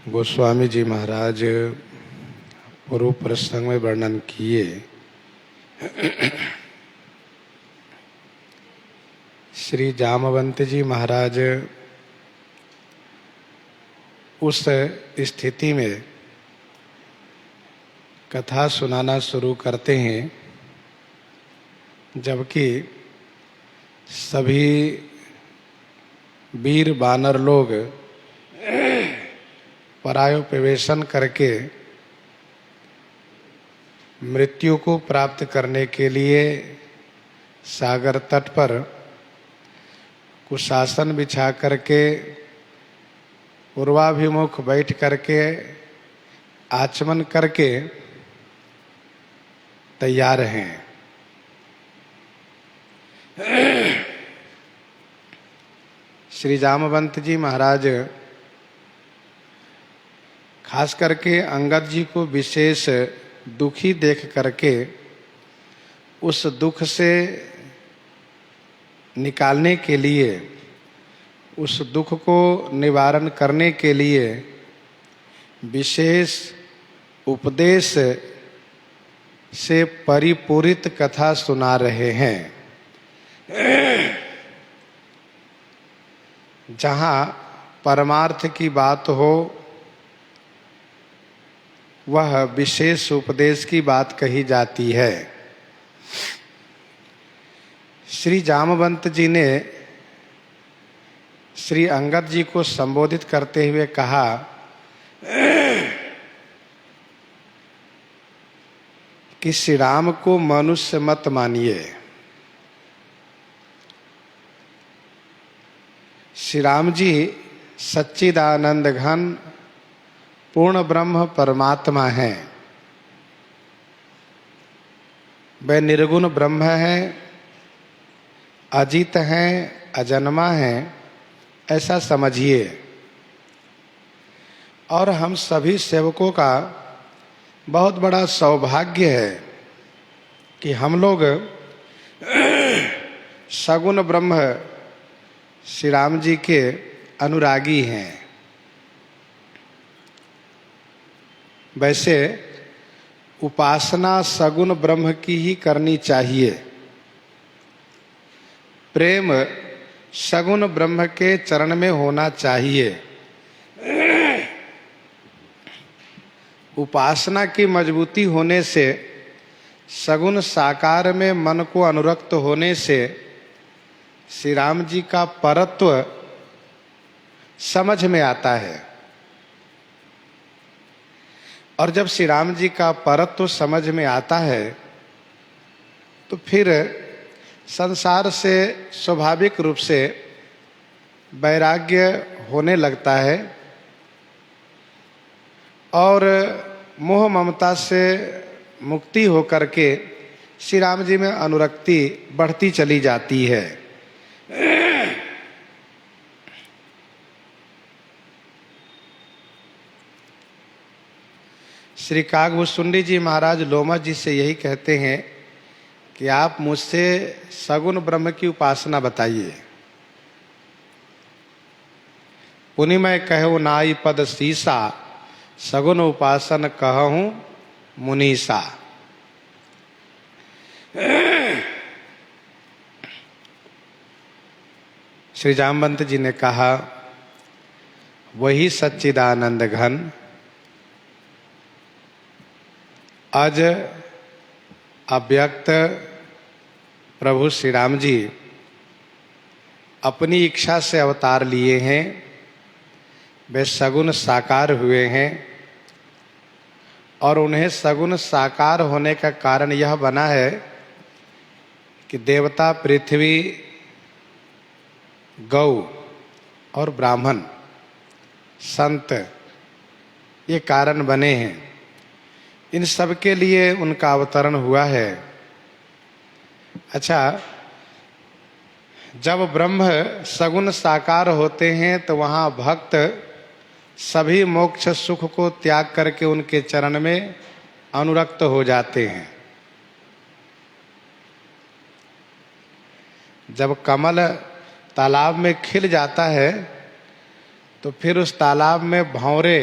गोस्वामी जी महाराज पूर्व प्रसंग में वर्णन किए। श्री जामवंत जी महाराज उस स्थिति में कथा सुनाना शुरू करते हैं जबकि सभी वीर वानर लोग परायोपवेशन करके मृत्यु को प्राप्त करने के लिए सागर तट पर कुशासन बिछा करके पूर्वाभिमुख बैठ करके आचमन करके तैयार हैं। श्री जामवंत जी महाराज खास करके अंगद जी को विशेष दुखी देख करके उस दुख से निकालने के लिए, उस दुख को निवारण करने के लिए विशेष उपदेश से परिपूरित कथा सुना रहे हैं। जहाँ परमार्थ की बात हो वह विशेष उपदेश की बात कही जाती है। श्री जामवंत जी ने श्री अंगद जी को संबोधित करते हुए कहा कि श्री राम को मनुष्य मत मानिए। श्री राम जी सच्चिदानंद घन पूर्ण ब्रह्म परमात्मा हैं। वे निर्गुण ब्रह्म हैं, अजित हैं, अजन्मा हैं, ऐसा समझिए। और हम सभी सेवकों का बहुत बड़ा सौभाग्य है कि हम लोग सगुण ब्रह्म श्री राम जी के अनुरागी हैं। वैसे उपासना सगुण ब्रह्म की ही करनी चाहिए। प्रेम सगुण ब्रह्म के चरण में होना चाहिए। उपासना की मजबूती होने से, सगुण साकार में मन को अनुरक्त होने से श्री राम जी का परत्व समझ में आता है। और जब श्री राम जी का परत्व समझ में आता है तो फिर संसार से स्वाभाविक रूप से वैराग्य होने लगता है और मोह ममता से मुक्ति होकर के श्री राम जी में अनुरक्ति बढ़ती चली जाती है। श्री कागभूषुंडी जी महाराज लोमस जी से यही कहते हैं कि आप मुझसे सगुण ब्रह्म की उपासना बताइए। पुनि मैं कहूँ नाई पद सीसा, सगुण उपासन कहूँ मुनीसा। श्री जामवंत जी ने कहा वही सच्चिदानंद घन आज अव्यक्त प्रभु श्री राम जी अपनी इच्छा से अवतार लिए हैं। वे सगुण साकार हुए हैं और उन्हें सगुण साकार होने का कारण यह बना है कि देवता, पृथ्वी, गौ और ब्राह्मण, संत, ये कारण बने हैं। इन सब के लिए उनका अवतरण हुआ है। अच्छा, जब ब्रह्म सगुण साकार होते हैं तो वहाँ भक्त सभी मोक्ष सुख को त्याग करके उनके चरण में अनुरक्त हो जाते हैं। जब कमल तालाब में खिल जाता है तो फिर उस तालाब में भंवरे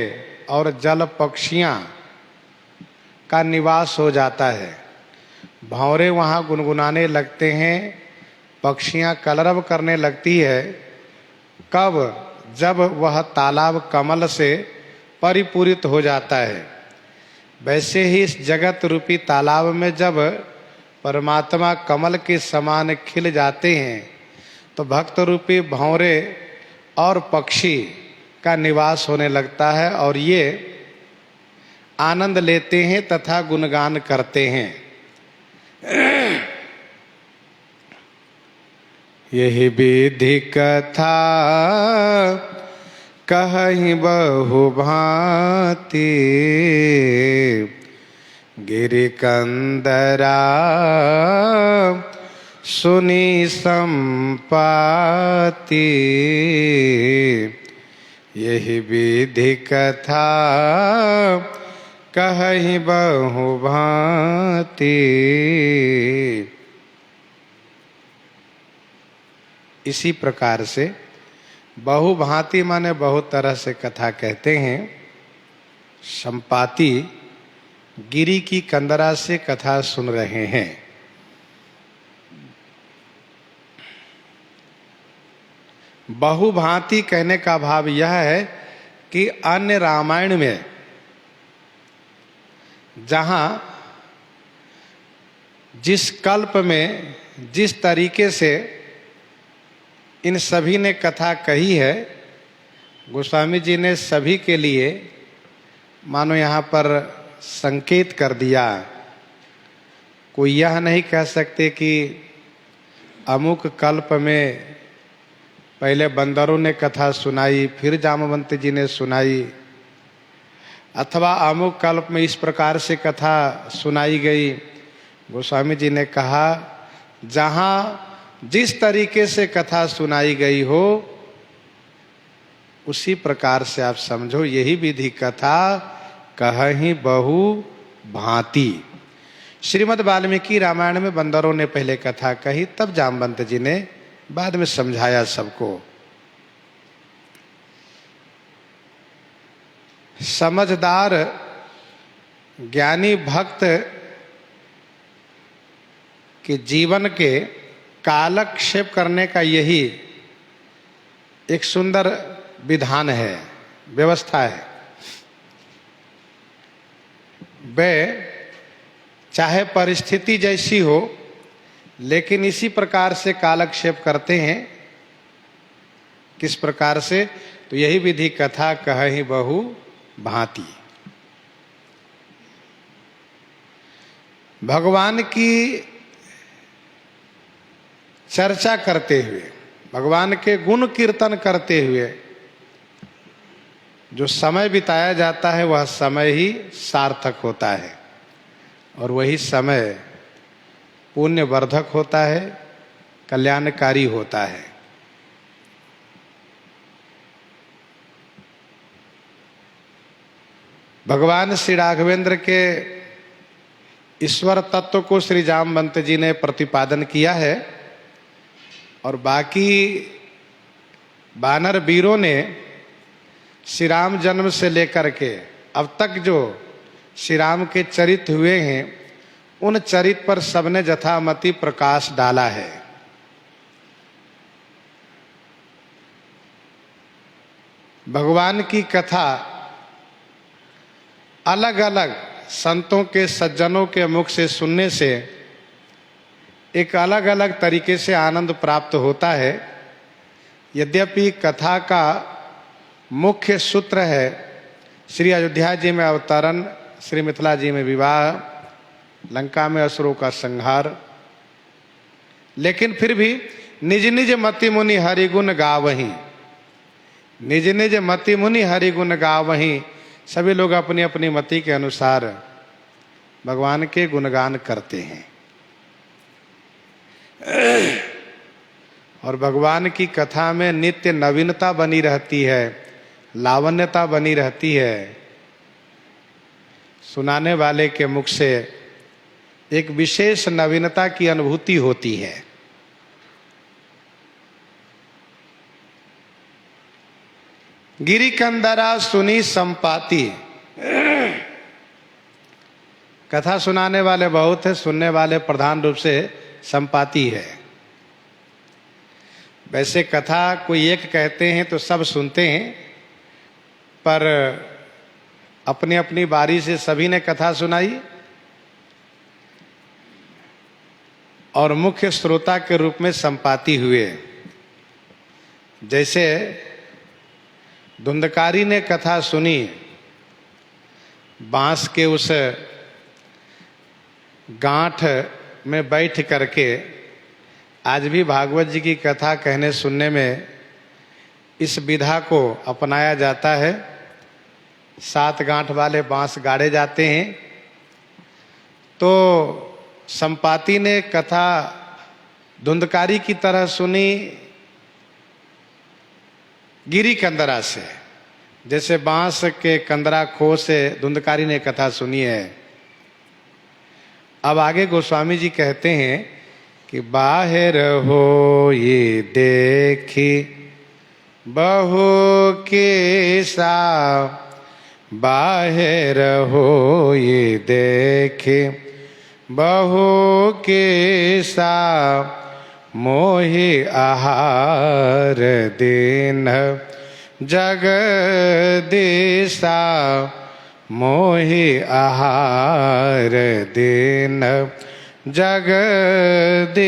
और जल पक्षियां का निवास हो जाता है। भंवरे वहाँ गुनगुनाने लगते हैं, पक्षियां कलरव करने लगती है। कब? जब वह तालाब कमल से परिपूरित हो जाता है। वैसे ही इस जगत रूपी तालाब में जब परमात्मा कमल के समान खिल जाते हैं तो भक्त रूपी भंवरे और पक्षी का निवास होने लगता है और ये आनंद लेते हैं तथा गुणगान करते हैं। यही विधि कथा कहीं बहु भांति, गिरि कंदरा सुनी संपाति। यही विधि कथा कहीं बहु भांति। इसी प्रकार से बहुभांति माने बहुत तरह से कथा कहते हैं। संपाति गिरी की कंदरा से कथा सुन रहे हैं। बहुभांति कहने का भाव यह है कि अन्य रामायण में जहां जिस कल्प में जिस तरीके से इन सभी ने कथा कही है, गोस्वामी जी ने सभी के लिए मानो यहाँ पर संकेत कर दिया। कोई यह नहीं कह सकते कि अमुक कल्प में पहले बंदरों ने कथा सुनाई, फिर जामवंत जी ने सुनाई, अथवा अमुक कल्प में इस प्रकार से कथा सुनाई गई। गोस्वामी जी ने कहा जहाँ जिस तरीके से कथा सुनाई गई हो उसी प्रकार से आप समझो। यही विधि कथा कहीं बहु भांति। श्रीमद् वाल्मीकि रामायण में बंदरों ने पहले कथा कही, तब जामवंत जी ने बाद में समझाया सबको। समझदार ज्ञानी भक्त के जीवन के कालक्षेप करने का यही एक सुंदर विधान है, व्यवस्था है। वे चाहे परिस्थिति जैसी हो लेकिन इसी प्रकार से कालक्षेप करते हैं। किस प्रकार से? तो यही विधि कथा कहीं बहु भांति। भगवान की चर्चा करते हुए, भगवान के गुण कीर्तन करते हुए जो समय बिताया जाता है वह समय ही सार्थक होता है और वही समय पुण्यवर्धक होता है, कल्याणकारी होता है। भगवान श्री राघवेंद्र के ईश्वर तत्व को श्री जामवंत जी ने प्रतिपादन किया है और बाकी वानर वीरों ने श्री राम जन्म से लेकर के अब तक जो श्री राम के चरित हुए हैं उन चरित पर सबने यथामति प्रकाश डाला है। भगवान की कथा अलग अलग संतों के सज्जनों के मुख से सुनने से एक अलग अलग तरीके से आनंद प्राप्त होता है। यद्यपि कथा का मुख्य सूत्र है श्री अयोध्या जी में अवतरण, श्री मिथिला जी में विवाह, लंका में असुरों का संहार, लेकिन फिर भी निज निज मति मुनि हरिगुण गावहीं, निज निज मति मुनि हरिगुण गावहीं। सभी लोग अपनी अपनी मति के अनुसार भगवान के गुणगान करते हैं और भगवान की कथा में नित्य नवीनता बनी रहती है, लावण्यता बनी रहती है। सुनाने वाले के मुख से एक विशेष नवीनता की अनुभूति होती है। गिरी कंदरा सुनी संपाति। कथा सुनाने वाले बहुत है, सुनने वाले प्रधान रूप से संपाति है। वैसे कथा कोई एक कहते हैं तो सब सुनते हैं, पर अपनी अपनी बारी से सभी ने कथा सुनाई और मुख्य श्रोता के रूप में संपाति हुए। जैसे धुंधकारी ने कथा सुनी, बांस के उस गांठ में बैठ करके, आज भी भागवत जी की कथा कहने सुनने में इस विधा को अपनाया जाता है। 7 गांठ वाले बांस गाड़े जाते हैं। तो संपाति ने कथा धुंधकारी की तरह सुनी गिरी कंदरा से, जैसे बांस के कंदरा खो से धुंधकारी ने कथा सुनी है। अब आगे गोस्वामी जी कहते हैं कि बाहर हो ये देखी बहु केसा, बाहर हो ये देखे बहु केसा, मोहि आहार दीन जगदीशा, मोहि आहार दीन जगदीशा।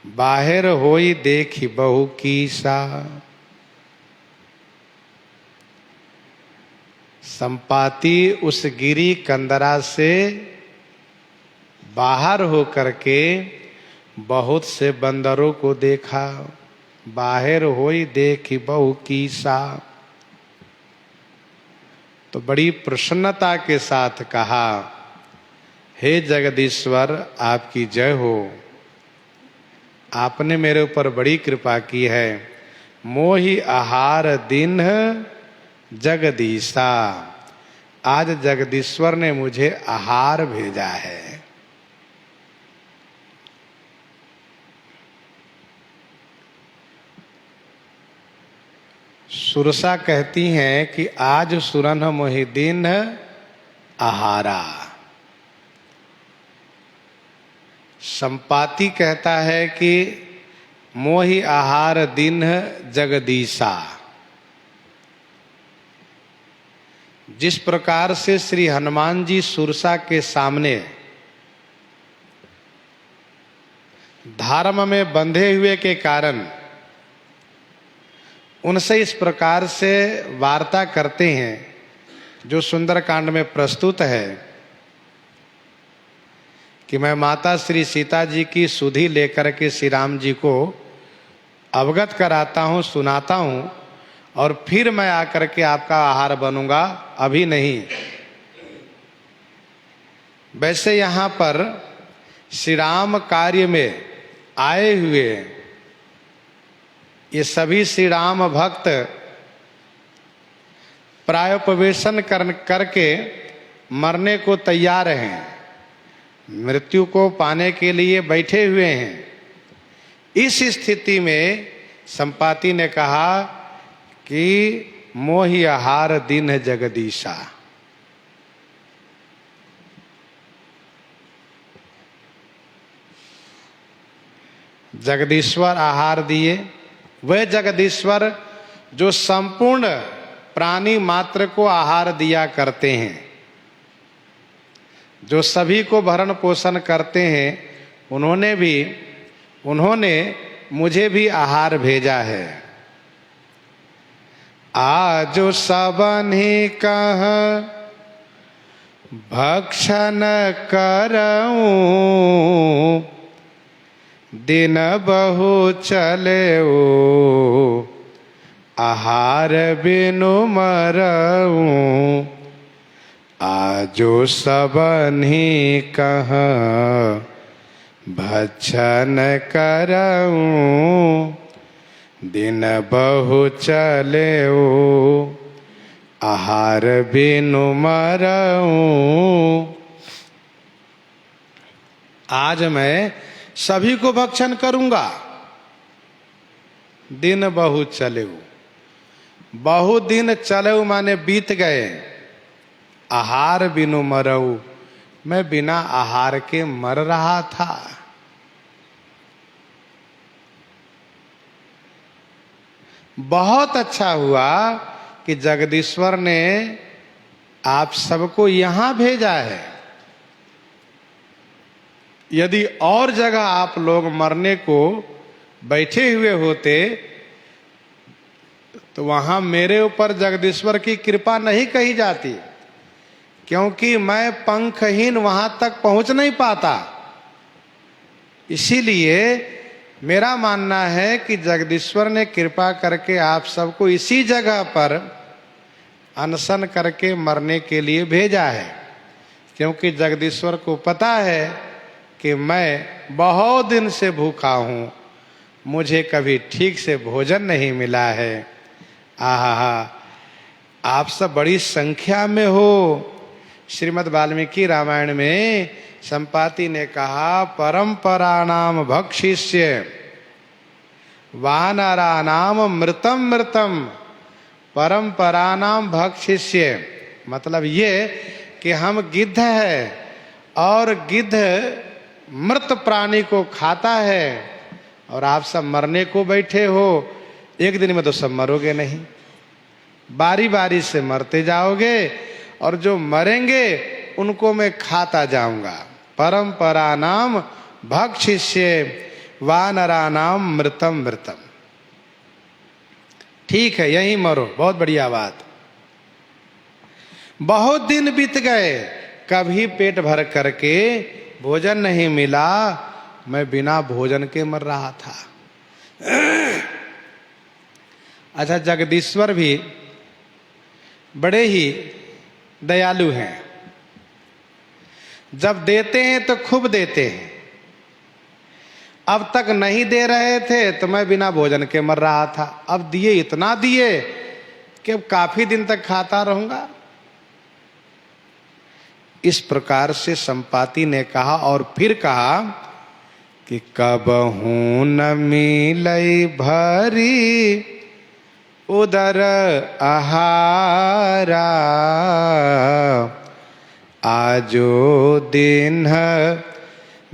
बाहर होई देखी बहु कीसा। संपाति उस गिरी कंदरा से बाहर होकर के बहुत से बंदरों को देखा। बाहर होई देखी बहु कीसा, तो बड़ी प्रसन्नता के साथ कहा, हे जगदीश्वर आपकी जय हो, आपने मेरे ऊपर बड़ी कृपा की है। मोहि आहार दिन जगदीशा, आज जगदीश्वर ने मुझे आहार भेजा है। सुरसा कहती हैं कि आज सुरन मोहि दिन आहारा। संपाति कहता है कि मोहि आहार दिन जगदीशा। जिस प्रकार से श्री हनुमान जी सुरसा के सामने धर्म में बंधे हुए के कारण उनसे इस प्रकार से वार्ता करते हैं, जो सुंदरकांड में प्रस्तुत है कि मैं माता श्री सीता जी की सुधि लेकर के श्री राम जी को अवगत कराता हूँ, सुनाता हूँ, और फिर मैं आकर के आपका आहार बनूंगा, अभी नहीं। वैसे यहाँ पर श्री राम कार्य में आए हुए ये सभी श्री राम भक्त प्रायोपवेशन करके मरने को तैयार हैं, मृत्यु को पाने के लिए बैठे हुए हैं। इस स्थिति में संपाति ने कहा कि मोहि आहार दिन जगदीशा। जगदीश्वर आहार दिए, वह जगदीश्वर जो संपूर्ण प्राणी मात्र को आहार दिया करते हैं, जो सभी को भरण पोषण करते हैं, उन्होंने मुझे भी आहार भेजा है। आज सबनि कह भक्षण करऊं, दिन बहु चलेऊ, आहार बिनु मरऊं। आजो सबनि कह भक्षण करऊं, दिन बहु चलेऊ, आहार बिनु मरऊं। आज मैं सभी को भक्षण करूंगा, दिन बहु चलेऊ। बहु दिन चलेऊ माने बीत गए। आहार बिनु मरऊ, मैं बिना आहार के मर रहा था। बहुत अच्छा हुआ कि जगदीश्वर ने आप सबको यहां भेजा है। यदि और जगह आप लोग मरने को बैठे हुए होते तो वहां मेरे ऊपर जगदीश्वर की कृपा नहीं कही जाती, क्योंकि मैं पंखहीन वहां तक पहुंच नहीं पाता। इसीलिए मेरा मानना है कि जगदीश्वर ने कृपा करके आप सबको इसी जगह पर अनशन करके मरने के लिए भेजा है, क्योंकि जगदीश्वर को पता है कि मैं बहुत दिन से भूखा हूँ, मुझे कभी ठीक से भोजन नहीं मिला है। आहा, आप सब बड़ी संख्या में हो। श्रीमद् वाल्मीकि रामायण में संपाति ने कहा, परंपराणाम भक्षिष्य वानराणाम मृतम मृतम परंपराणाम भक्षिष्य। मतलब ये कि हम गिद्ध है और गिद्ध मृत प्राणी को खाता है और आप सब मरने को बैठे हो। एक दिन में तो सब मरोगे नहीं, बारी बारी से मरते जाओगे और जो मरेंगे उनको मैं खाता जाऊंगा। परंपरा नाम भक्षिष्य वानरा नाम मृतम मृतम। ठीक है, यहीं मरो, बहुत बढ़िया बात। बहुत दिन बीत गए, कभी पेट भर करके भोजन नहीं मिला, मैं बिना भोजन के मर रहा था। अच्छा, जगदीश्वर भी बड़े ही दयालु हैं। जब देते हैं तो खूब देते हैं। अब तक नहीं दे रहे थे तो मैं बिना भोजन के मर रहा था, अब दिए, इतना दिए कि अब काफी दिन तक खाता रहूंगा। इस प्रकार से संपाति ने कहा और फिर कहा कि कबहू न मिलई भरी उदर आहारा, आजो दिन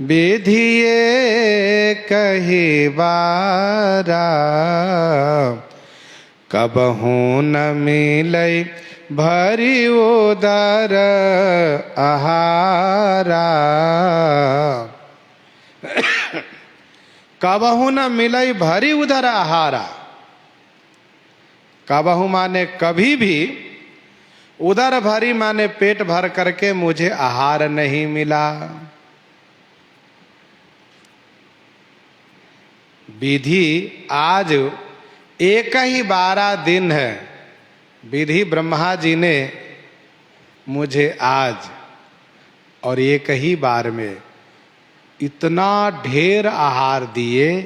विधिये कही बारा, कबहू न मिलई भरी उदर आहारा। कबहू न मिलई भरी उदर आहारा। कबहू माने कभी भी, उदर भरी माने पेट भर करके मुझे आहार नहीं मिला। विधि आज एक ही 12 दिन है। विधि ब्रह्मा जी ने मुझे आज और एक ही बार में इतना ढेर आहार दिए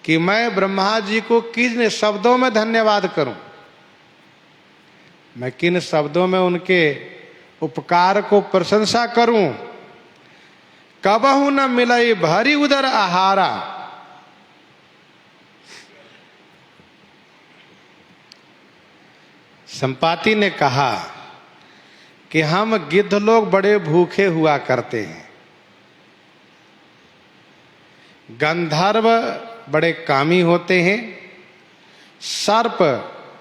कि मैं ब्रह्मा जी को किन शब्दों में धन्यवाद करूं, मैं किन शब्दों में उनके उपकार को प्रशंसा करूं। कबहू न मिलई भरी उदर आहारा। संपाति ने कहा कि हम गिद्ध लोग बड़े भूखे हुआ करते हैं, गंधर्व बड़े कामी होते हैं, सर्प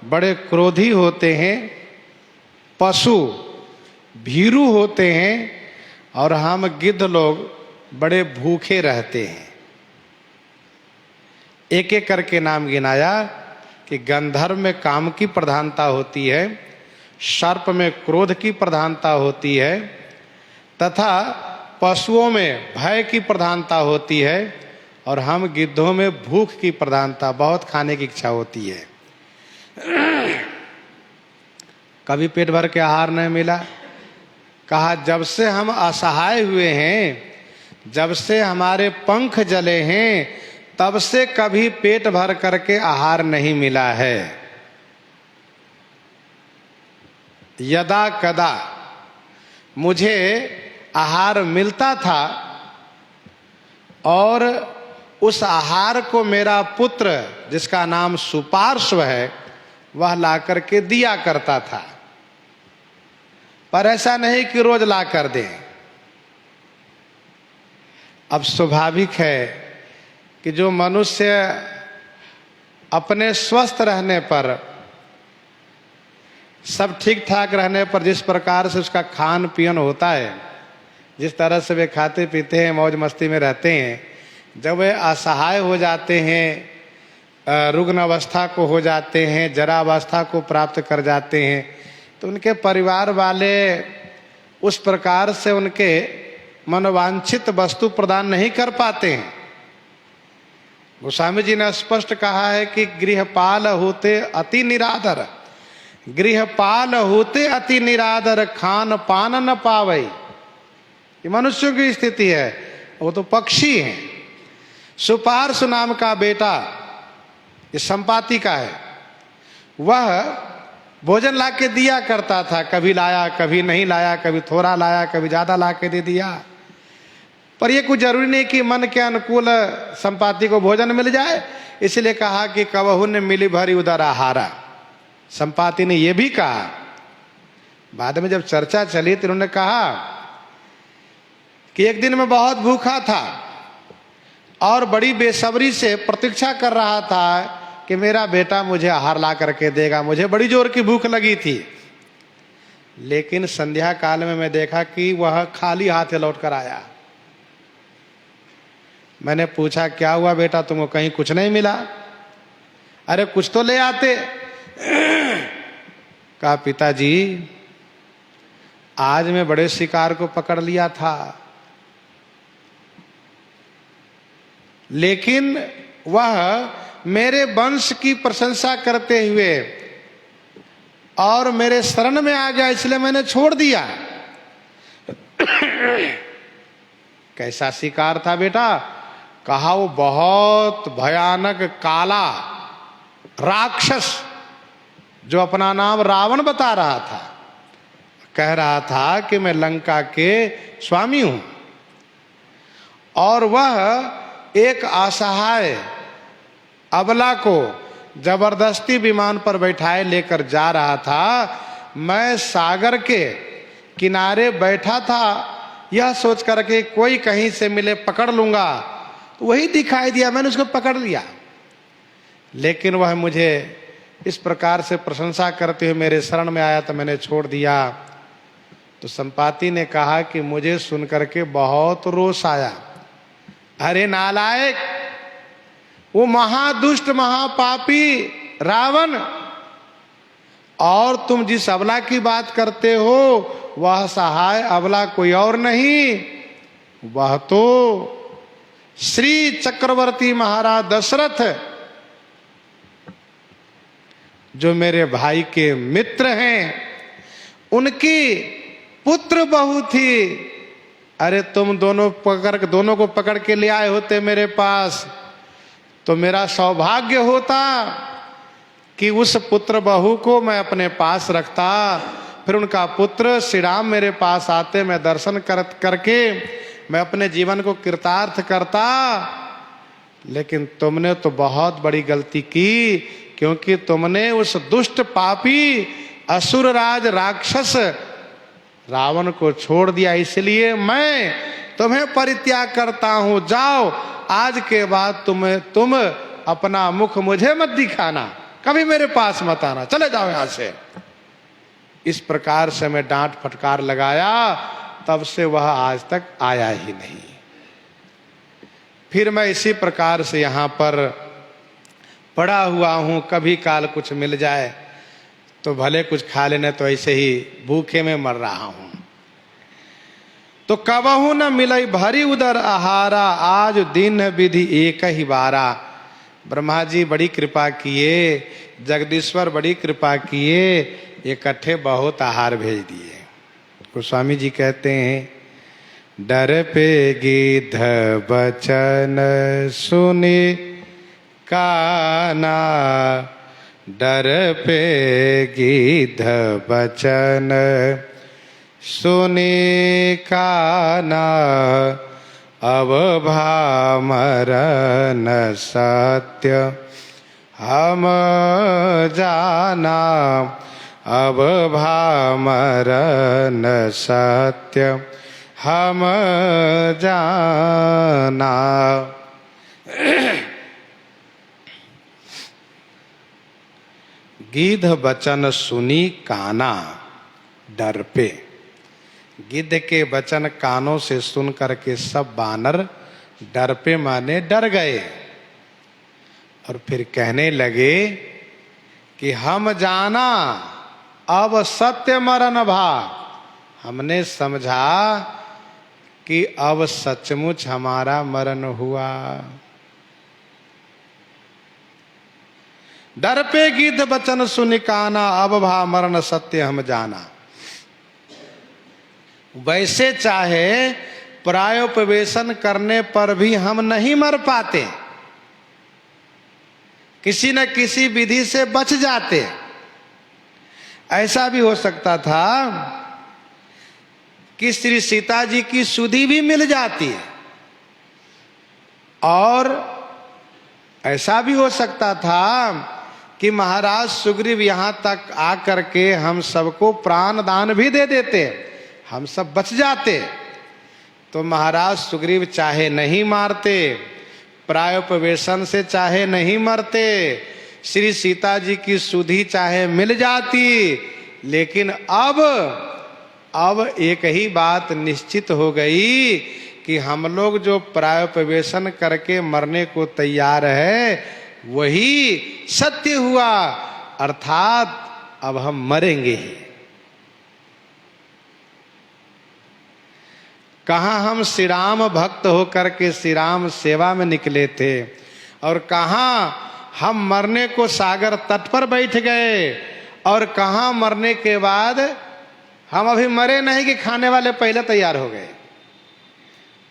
बड़े क्रोधी होते हैं, पशु भीरू होते हैं और हम गिद्ध लोग बड़े भूखे रहते हैं। एक एक करके नाम गिनाया कि गंधर्व में काम की प्रधानता होती है, सर्प में क्रोध की प्रधानता होती है, तथा पशुओं में भय की प्रधानता होती है और हम गिद्धों में भूख की प्रधानता, बहुत खाने की इच्छा होती है। कभी पेट भर के आहार नहीं मिला। कहा जब से हम असहाय हुए हैं, जब से हमारे पंख जले हैं, तब से कभी पेट भर करके आहार नहीं मिला है। यदा कदा मुझे आहार मिलता था और उस आहार को मेरा पुत्र, जिसका नाम सुपार्श्व है, वह ला करके दिया करता था। पर ऐसा नहीं कि रोज ला कर दे। अब स्वाभाविक है कि जो मनुष्य अपने स्वस्थ रहने पर, सब ठीक ठाक रहने पर, जिस प्रकार से उसका खान पीन होता है, जिस तरह से वे खाते पीते हैं, मौज मस्ती में रहते हैं, जब वे असहाय हो जाते हैं, रुग्ण अवस्था को हो जाते हैं, जरा अवस्था को प्राप्त कर जाते हैं, तो उनके परिवार वाले उस प्रकार से उनके मनोवांछित वस्तु प्रदान नहीं कर पाते हैं। गोस्वामी जी ने स्पष्ट कहा है कि गृहपाल होते अति निरादर, गृहपाल होते अति निरादर, खान पान न पावई। ये मनुष्यों की स्थिति है, वो तो पक्षी हैं। सुपार्श्व नाम का बेटा, ये संपाति का है, वह भोजन ला के दिया करता था। कभी लाया, कभी नहीं लाया, कभी थोड़ा लाया, कभी ज्यादा ला के दे दिया। पर यह कुछ जरूरी नहीं कि मन के अनुकूल संपाति को भोजन मिल जाए, इसलिए कहा कि कवहुन मिली भरी उदर आहारा। संपाति ने यह भी कहा, बाद में जब चर्चा चली तो उन्होंने कहा कि एक दिन मैं बहुत भूखा था और बड़ी बेसब्री से प्रतीक्षा कर रहा था कि मेरा बेटा मुझे आहार ला करके देगा। मुझे बड़ी जोर की भूख लगी थी, लेकिन संध्या काल में मैं देखा कि वह खाली हाथ लौट कर आया। मैंने पूछा, क्या हुआ बेटा, तुमको कहीं कुछ नहीं मिला? अरे कुछ तो ले आते। कहा, पिताजी आज मैं बड़े शिकार को पकड़ लिया था, लेकिन वह मेरे वंश की प्रशंसा करते हुए और मेरे शरण में आ गया, इसलिए मैंने छोड़ दिया। कैसा शिकार था बेटा? कहा, वो बहुत भयानक काला राक्षस, जो अपना नाम रावण बता रहा था, कह रहा था कि मैं लंका के स्वामी हूं, और वह एक असहाय अबला को जबरदस्ती विमान पर बैठाए लेकर जा रहा था। मैं सागर के किनारे बैठा था, यह सोच कर के कोई कहीं से मिले पकड़ लूंगा, तो वही दिखाई दिया, मैंने उसको पकड़ लिया। लेकिन वह मुझे इस प्रकार से प्रशंसा करते हुए मेरे शरण में आया तो मैंने छोड़ दिया। तो संपाति ने कहा कि मुझे सुनकर के बहुत रोष आया। अरे नालायक, वो महादुष्ट महापापी रावण, और तुम जिस अबला की बात करते हो वह सहाय अबला कोई और नहीं, वह तो श्री चक्रवर्ती महाराज दशरथ, जो मेरे भाई के मित्र हैं, उनकी पुत्र बहू थी। अरे तुम दोनों को पकड़ के ले आए होते मेरे पास, तो मेरा सौभाग्य होता कि उस पुत्र बहू को मैं अपने पास रखता, फिर उनका पुत्र श्री राम मेरे पास आते, मैं दर्शन करके मैं अपने जीवन को कृतार्थ करता। लेकिन तुमने तो बहुत बड़ी गलती की, क्योंकि तुमने उस दुष्ट पापी असुर राज राक्षस रावण को छोड़ दिया, इसलिए मैं तुम्हें परित्याग करता हूं। जाओ, आज के बाद तुम अपना मुख मुझे मत दिखाना, कभी मेरे पास मत आना, चले जाओ यहां से। इस प्रकार से मैं डांट फटकार लगाया, तब से वह आज तक आया ही नहीं। फिर मैं इसी प्रकार से यहां पर पड़ा हुआ हूं, कभी काल कुछ मिल जाए तो भले कुछ खा लेने, तो ऐसे ही भूखे में मर रहा हूं। तो कबहू न मिलई भरी उदर आहारा, आज दिन विधि एक ही बारा। ब्रह्मा जी बड़ी कृपा किए, जगदीश्वर बड़ी कृपा किए, इकट्ठे बहुत आहार भेज दिए। गोस्वामी जी कहते हैं, डर पे गिद्ध बचन सुने काना, डर पे गिद्ध बचन सुने काना, अब भामरन सत्य हम जाना, अब भामरन सत्य हम जाना। गिद्ध वचन सुनी काना डर पे। गिद्ध के वचन कानों से सुन करके सब बानर डर पे माने डर गए और फिर कहने लगे कि हम जाना अब सत्य मरण भाग। हमने समझा कि अब सचमुच हमारा मरण हुआ। डर पे गिद्ध वचन सुनि काना, अब भा मरण सत्य हम जाना। वैसे चाहे प्रायोपवेशन करने पर भी हम नहीं मर पाते, किसी न किसी विधि से बच जाते। ऐसा भी हो सकता था कि श्री सीता जी की सुधि भी मिल जाती है, और ऐसा भी हो सकता था कि महाराज सुग्रीव यहां तक आकर के हम सबको प्राण दान भी दे देते, हम सब बच जाते। तो महाराज सुग्रीव चाहे नहीं मारते, प्रायोपवेशन से चाहे नहीं मरते, श्री सीता जी की सुधि चाहे मिल जाती, लेकिन अब एक ही बात निश्चित हो गई कि हम लोग जो प्रायोपवेशन करके मरने को तैयार है वही सत्य हुआ, अर्थात अब हम मरेंगे ही। कहाँ हम श्री राम भक्त होकर के श्री राम सेवा में निकले थे, और कहाँ हम मरने को सागर तट पर बैठ गए, और कहाँ मरने के बाद हम अभी मरे नहीं कि खाने वाले पहले तैयार हो गए।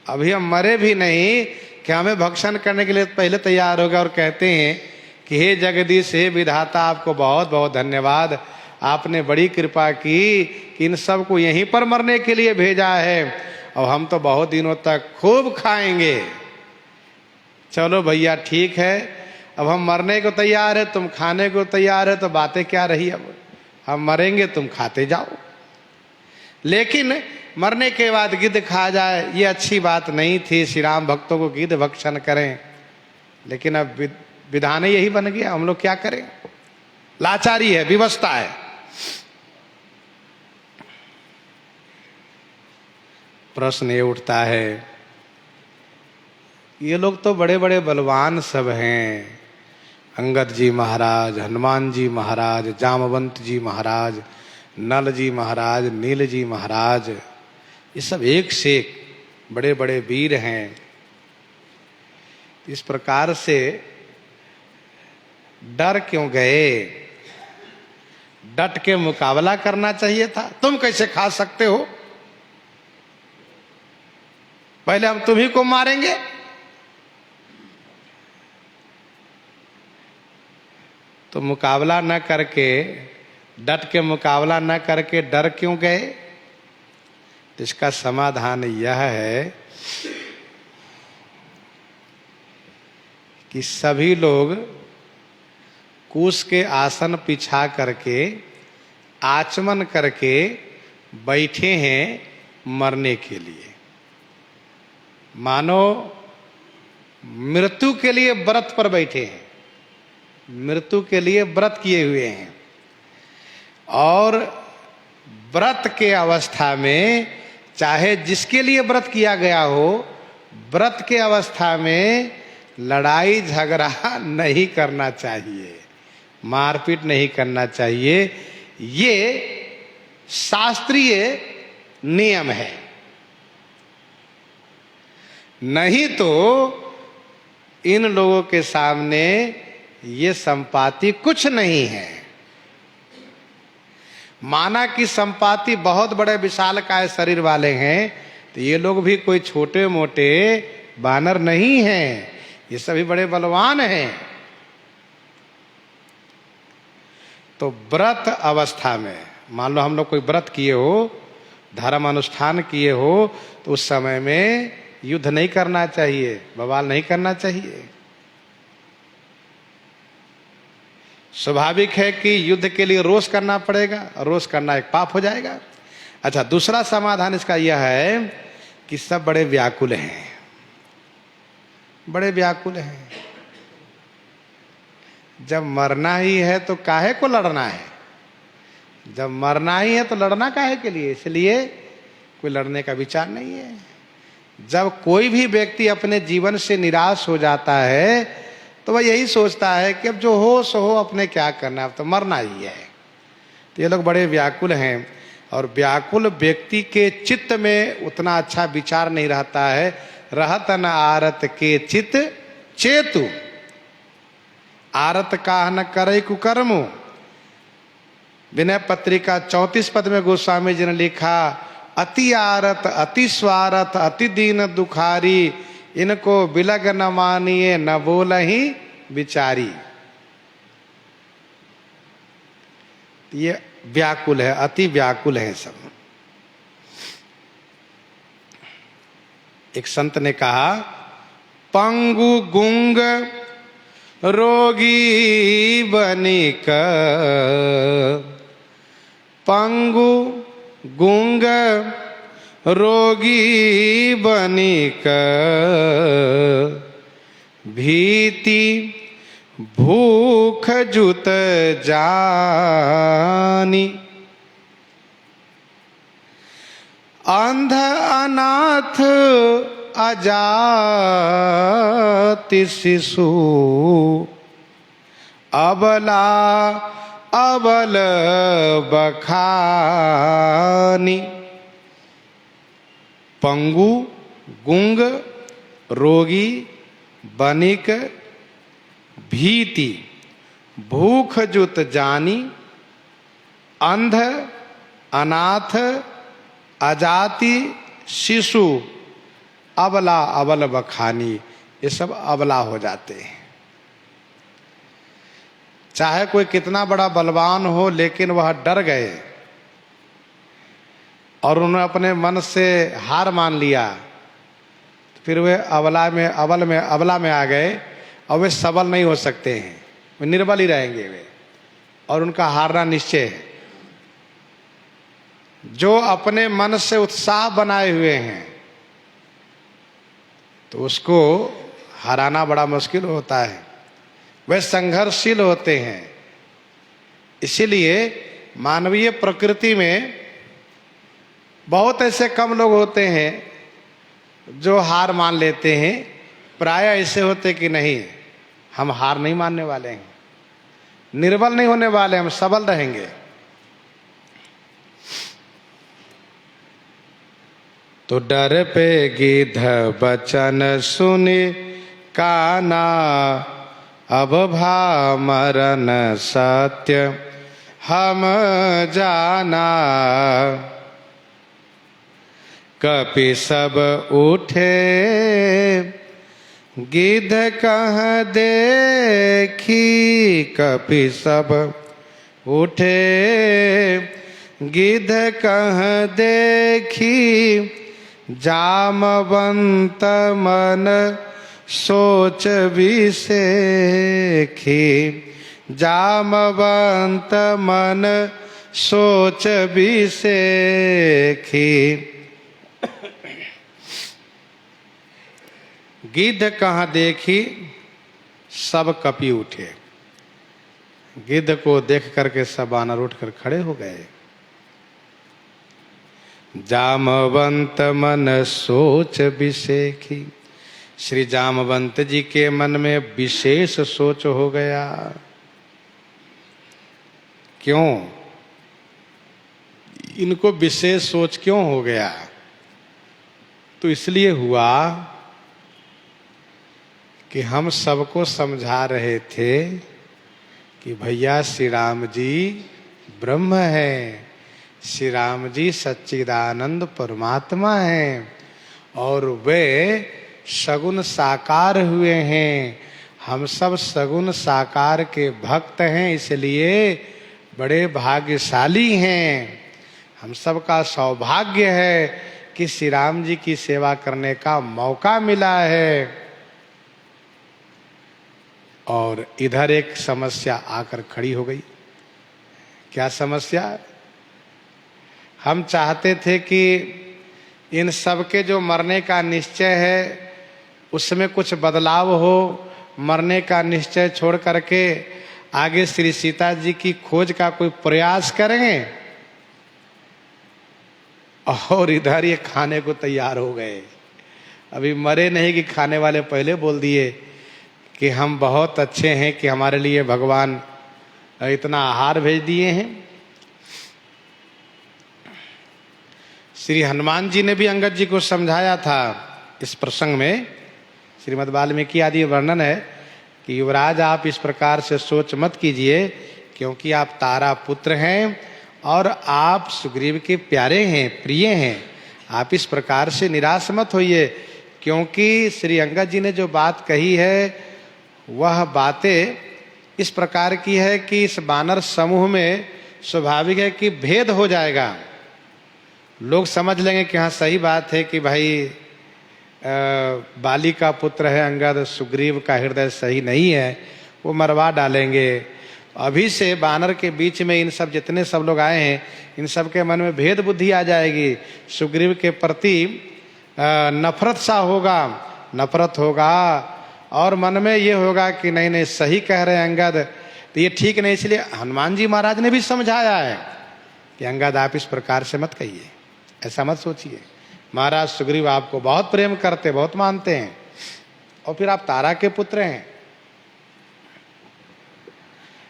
अभी हम मरे भी नहीं कि हमें भक्षण करने के लिए पहले तैयार हो गए, और कहते हैं कि हे जगदीश, हे विधाता, आपको बहुत बहुत धन्यवाद, आपने बड़ी कृपा की कि इन सब को यहीं पर मरने के लिए भेजा है, और हम तो बहुत दिनों तक खूब खाएंगे। चलो भैया ठीक है, अब हम मरने को तैयार है, तुम खाने को तैयार है, तो बातें क्या रही, अब हम मरेंगे, तुम खाते जाओ। लेकिन मरने के बाद गिद्ध खा जाए ये अच्छी बात नहीं थी, श्री राम भक्तों को गिद्ध भक्षण करें, लेकिन अब विधान यही बन गया, हम लोग क्या करें, लाचारी है, विवशता है। प्रश्न ये उठता है, ये लोग तो बड़े बड़े बलवान सब हैं, अंगद जी महाराज, हनुमान जी महाराज, जामवंत जी महाराज, नल जी महाराज, नील जी महाराज, ये सब एक से एक बड़े बड़े वीर हैं। इस प्रकार से डर क्यों गए? डट के मुकाबला करना चाहिए था। तुम कैसे खा सकते हो, पहले हम तुम्ही को मारेंगे। तो मुकाबला न करके, डट के मुकाबला न करके डर क्यों गए? तो इसका समाधान यह है कि सभी लोग कुश के आसन पिछा करके आचमन करके बैठे हैं मरने के लिए, मानो मृत्यु के लिए व्रत पर बैठे हैं, मृत्यु के लिए व्रत किए हुए हैं। और व्रत के अवस्था में, चाहे जिसके लिए व्रत किया गया हो, व्रत के अवस्था में लड़ाई झगड़ा नहीं करना चाहिए, मारपीट नहीं करना चाहिए। ये शास्त्रीय नियम है। नहीं तो इन लोगों के सामने ये संपाति कुछ नहीं है। माना कि संपाति बहुत बड़े विशालकाय शरीर वाले हैं, तो ये लोग भी कोई छोटे मोटे बानर नहीं हैं, ये सभी बड़े बलवान हैं। तो व्रत अवस्था में, मान लो हम लोग कोई व्रत किए हो, धर्म अनुष्ठान किए हो, तो उस समय में युद्ध नहीं करना चाहिए, बवाल नहीं करना चाहिए। स्वाभाविक है कि युद्ध के लिए रोष करना पड़ेगा, और रोष करना एक पाप हो जाएगा। अच्छा, दूसरा समाधान इसका यह है कि सब बड़े व्याकुल हैं, बड़े व्याकुल हैं। जब मरना ही है तो काहे को लड़ना है? जब मरना ही है तो लड़ना काहे के लिए? इसलिए कोई लड़ने का विचार नहीं है। जब कोई भी व्यक्ति अपने जीवन से निराश हो जाता है तो वह यही सोचता है कि अब जो हो सो हो, अपने क्या करना, अब तो मरना ही है। तो ये लोग बड़े व्याकुल हैं, और व्याकुल व्यक्ति के चित्त में उतना अच्छा विचार नहीं रहता है। रहत न आरत के चित्त चेतु, आरत काह न करे कुकर्मु। विनय पत्रिका 34 पद में गोस्वामी जी ने लिखा, अति आरत अति स्वारथ अति दीन दुखारी, इनको बिलग न मानिए न बोलहि विचारी। ये व्याकुल है, अति व्याकुल है सब। एक संत ने कहा, पंगु गुंग रोगी बनिक, पंगु गुंग रोगी बनिक, भीति भूख जुत जानी, अंध अनाथ अजाति शिशु, अबला अबल बखानी। पंगु गुंग रोगी बनिक, भीति भूख जुत जानी, अंध अनाथ अजाति शिशु, अबला अबल बखानी। ये सब अबला हो जाते हैं। चाहे कोई कितना बड़ा बलवान हो, लेकिन वह डर गए और उन्होंने अपने मन से हार मान लिया, फिर वे अबला में आ गए, और वे सबल नहीं हो सकते हैं, वे निर्बल ही रहेंगे वे, और उनका हारना निश्चय है। जो अपने मन से उत्साह बनाए हुए हैं तो उसको हराना बड़ा मुश्किल होता है, वे संघर्षशील होते हैं। इसीलिए मानवीय प्रकृति में बहुत ऐसे कम लोग होते हैं जो हार मान लेते हैं। प्राय ऐसे होते कि नहीं, हम हार नहीं मानने वाले हैं, निर्बल नहीं होने वाले, हम सबल रहेंगे। तो डर पे गिद्ध बचन सुने काना, अब भा मरन सत्य हम जाना। कपि सब उठे गिद्ध कह देखी, कपि सब उठे गिद्ध कह देखी, जामवंत मन सोच विसेखी, जामवंत मन सोच विसेखी। गिद्ध कहाँ देखी, सब कपी उठे। गिद्ध को देख करके सब वानर उठकर खड़े हो गए। जामवंत मन सोच विसेखी, श्री जामवंत जी के मन में विशेष सोच हो गया। क्यों इनको विशेष सोच क्यों हो गया? तो इसलिए हुआ कि हम सबको समझा रहे थे कि भैया श्री राम जी ब्रह्म है, श्री राम जी सच्चिदानंद परमात्मा हैं, और वे सगुण साकार हुए हैं। हम सब सगुण साकार के भक्त हैं, इसलिए बड़े भाग्यशाली हैं। हम सब का सौभाग्य है कि श्री राम जी की सेवा करने का मौका मिला है। और इधर एक समस्या आकर खड़ी हो गई। क्या समस्या? हम चाहते थे कि इन सब के जो मरने का निश्चय है उसमें कुछ बदलाव हो, मरने का निश्चय छोड़ करके आगे श्री सीता जी की खोज का कोई प्रयास करेंगे, और इधर ये खाने को तैयार हो गए। अभी मरे नहीं कि खाने वाले पहले बोल दिए कि हम बहुत अच्छे हैं कि हमारे लिए भगवान इतना आहार भेज दिए हैं। श्री हनुमान जी ने भी अंगद जी को समझाया था इस प्रसंग में। श्रीमद् वाल्मीकि आदि वर्णन है कि युवराज आप इस प्रकार से सोच मत कीजिए, क्योंकि आप तारा पुत्र हैं और आप सुग्रीव के प्यारे हैं, प्रिय हैं। आप इस प्रकार से निराश मत होइए, क्योंकि श्री अंगद जी ने जो बात कही है वह बातें इस प्रकार की है कि इस वानर समूह में स्वाभाविक है कि भेद हो जाएगा। लोग समझ लेंगे कि हाँ सही बात है कि भाई बाली का पुत्र है अंगद, सुग्रीव का हृदय सही नहीं है, वो मरवा डालेंगे। अभी से वानर के बीच में इन सब जितने सब लोग आए हैं इन सब के मन में भेद बुद्धि आ जाएगी। सुग्रीव के प्रति नफरत सा होगा, नफरत होगा, और मन में ये होगा कि नहीं नहीं सही कह रहे हैं अंगद, तो ये ठीक नहीं। इसलिए हनुमान जी महाराज ने भी समझाया है कि अंगद आप इस प्रकार से मत कहिए, ऐसा मत सोचिए। महाराज सुग्रीव आपको बहुत प्रेम करते, बहुत मानते हैं, और फिर आप तारा के पुत्र हैं।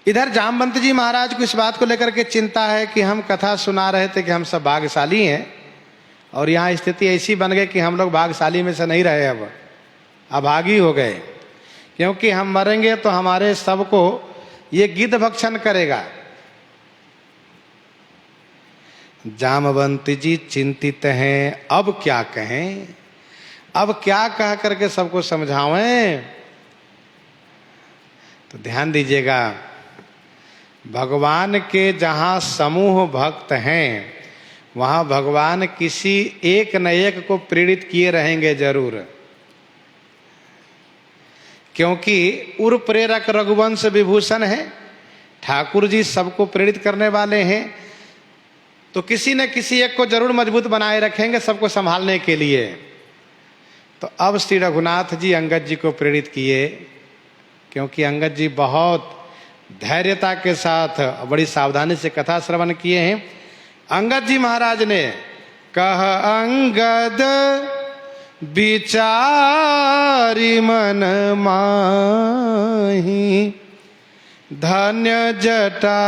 इधर जामवंत जी महाराज को इस बात को लेकर के चिंता है कि हम कथा सुना रहे थे कि हम सब भाग्यशाली हैं, और यहाँ स्थिति ऐसी बन गई कि हम लोग भाग्यशाली में से नहीं रहे, अब अभागी हो गए। क्योंकि हम मरेंगे तो हमारे सबको ये गिद्ध भक्षण करेगा। जामवंत जी चिंतित हैं, अब क्या कहें, अब क्या कह करके सबको समझावें। तो ध्यान दीजिएगा, भगवान के जहां समूह भक्त हैं वहां भगवान किसी एक न एक को प्रेरित किए रहेंगे जरूर। क्योंकि उर प्रेरक रघुवंश विभूषण है, ठाकुर जी सबको प्रेरित करने वाले हैं, तो किसी न किसी एक को जरूर मजबूत बनाए रखेंगे सबको संभालने के लिए। तो अब श्री रघुनाथ जी अंगद जी को प्रेरित किए, क्योंकि अंगद जी बहुत धैर्यता के साथ बड़ी सावधानी से कथा श्रवण किए हैं। अंगद जी महाराज ने कह अंगद विचारी मन माही, धन्य जटायु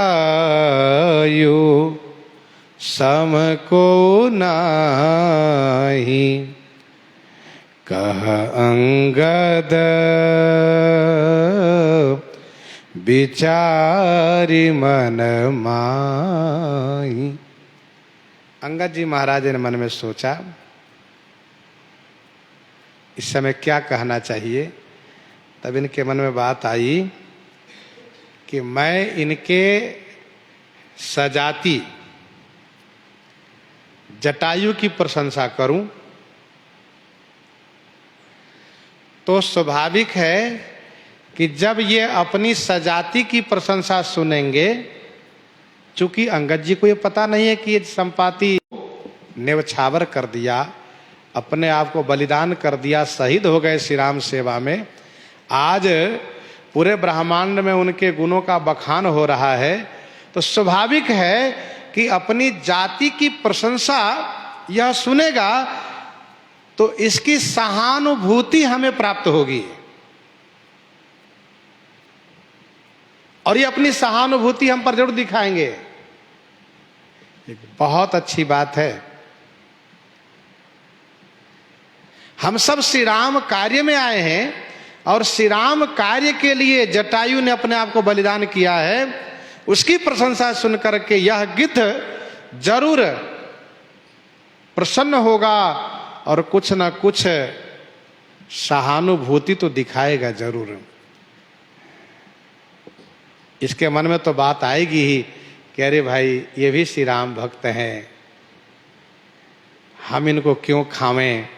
सम को नाही। कह अंगद विचारी मन माही। अंगद जी महाराज ने मन में सोचा इस समय क्या कहना चाहिए। तब इनके मन में बात आई कि मैं इनके सजाती जटायु की प्रशंसा करूं तो स्वाभाविक है कि जब ये अपनी सजाती की प्रशंसा सुनेंगे, चूंकि अंगद जी को ये पता नहीं है कि ये संपाति नेवछावर कर दिया, अपने आप को बलिदान कर दिया, शहीद हो गए श्री राम सेवा में। आज पूरे ब्रह्मांड में उनके गुणों का बखान हो रहा है, तो स्वाभाविक है कि अपनी जाति की प्रशंसा यह सुनेगा तो इसकी सहानुभूति हमें प्राप्त होगी, और ये अपनी सहानुभूति हम पर जरूर दिखाएंगे। एक बहुत अच्छी बात है। हम सब श्री राम कार्य में आए हैं, और श्री राम कार्य के लिए जटायु ने अपने आप को बलिदान किया है। उसकी प्रशंसा सुनकर के यह गिद्ध जरूर प्रसन्न होगा और कुछ न कुछ सहानुभूति तो दिखाएगा जरूर। इसके मन में तो बात आएगी ही कि अरे भाई ये भी श्री राम भक्त हैं, हम इनको क्यों खावें।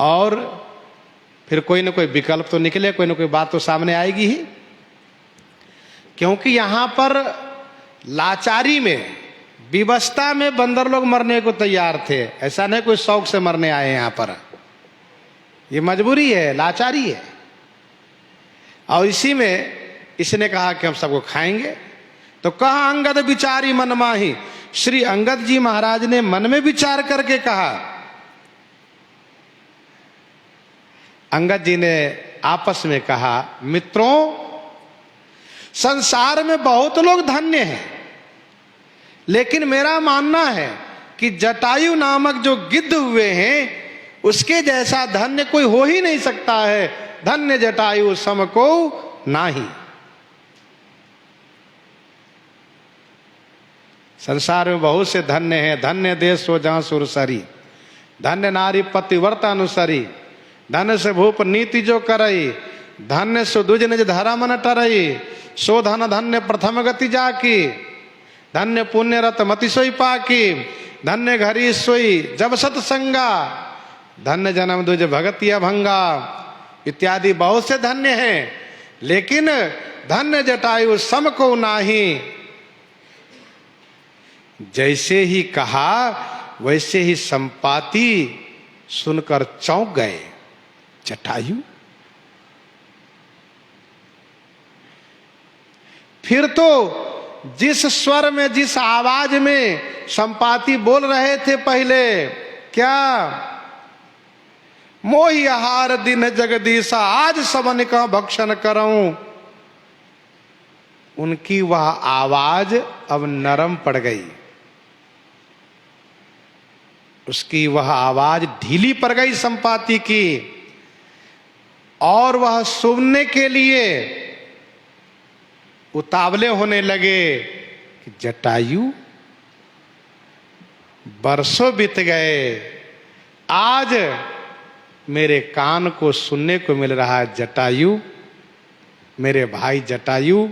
और फिर कोई ना कोई विकल्प तो निकले, कोई ना कोई बात तो सामने आएगी ही। क्योंकि यहां पर लाचारी में, विवशता में बंदर लोग मरने को तैयार थे। ऐसा नहीं कोई शौक से मरने आए यहां पर, ये मजबूरी है, लाचारी है। और इसी में इसने कहा कि हम सबको खाएंगे। तो कहा अंगद विचारी मन माही, श्री अंगद जी महाराज ने मन में विचार करके कहा। अंगद जी ने आपस में कहा, मित्रों संसार में बहुत लोग धन्य हैं, लेकिन मेरा मानना है कि जटायु नामक जो गिद्ध हुए हैं उसके जैसा धन्य कोई हो ही नहीं सकता है। धन्य जटायु सम को नाही। संसार में बहुत से धन्य हैं। धन्य देश हो जहां सुरसरी, धन्य नारी पतिव्रता अनुसरी, धन्य से भूप नीति जो करई, धन्य सुदुज निज धर्म न टरई, सो धन धन्य प्रथम गति जाकी, धन्य पुण्य रत मति सोई पाकी, धन्य घरी सोई जब सत्संगा, धन्य जन्म दुज भगति अभंगा, इत्यादि बहुत से धन्य हैं। लेकिन धन्य जटायु सम को नाही। जैसे ही कहा वैसे ही संपाति सुनकर चौंक गए। जटायु? फिर तो जिस स्वर में, जिस आवाज में संपाति बोल रहे थे पहले, क्या मोहि आहार दिन जगदीशा, आज सबन का भक्षण करऊं, उनकी वह आवाज अब नरम पड़ गई। उसकी वह आवाज ढीली पड़ गई संपाति की, और वह सुनने के लिए उतावले होने लगे कि जटायु, बरसों बीत गए, आज मेरे कान को सुनने को मिल रहा है जटायु, मेरे भाई जटायु।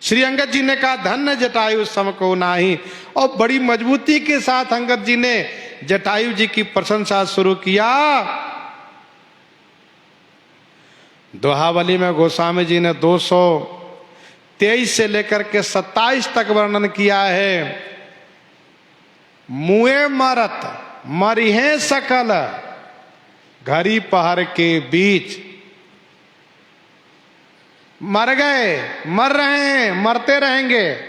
श्री अंगद जी ने कहा धन्य जटायु सम को नाही, और बड़ी मजबूती के साथ अंगद जी ने जटायु जी की प्रशंसा शुरू किया। दोहावली में गोस्वामी जी ने 223 से लेकर के 27 तक वर्णन किया है। मुए मरत मरिहे सकल, घड़ी पहर के बीच। मर गए, मर रहे हैं, मरते रहेंगे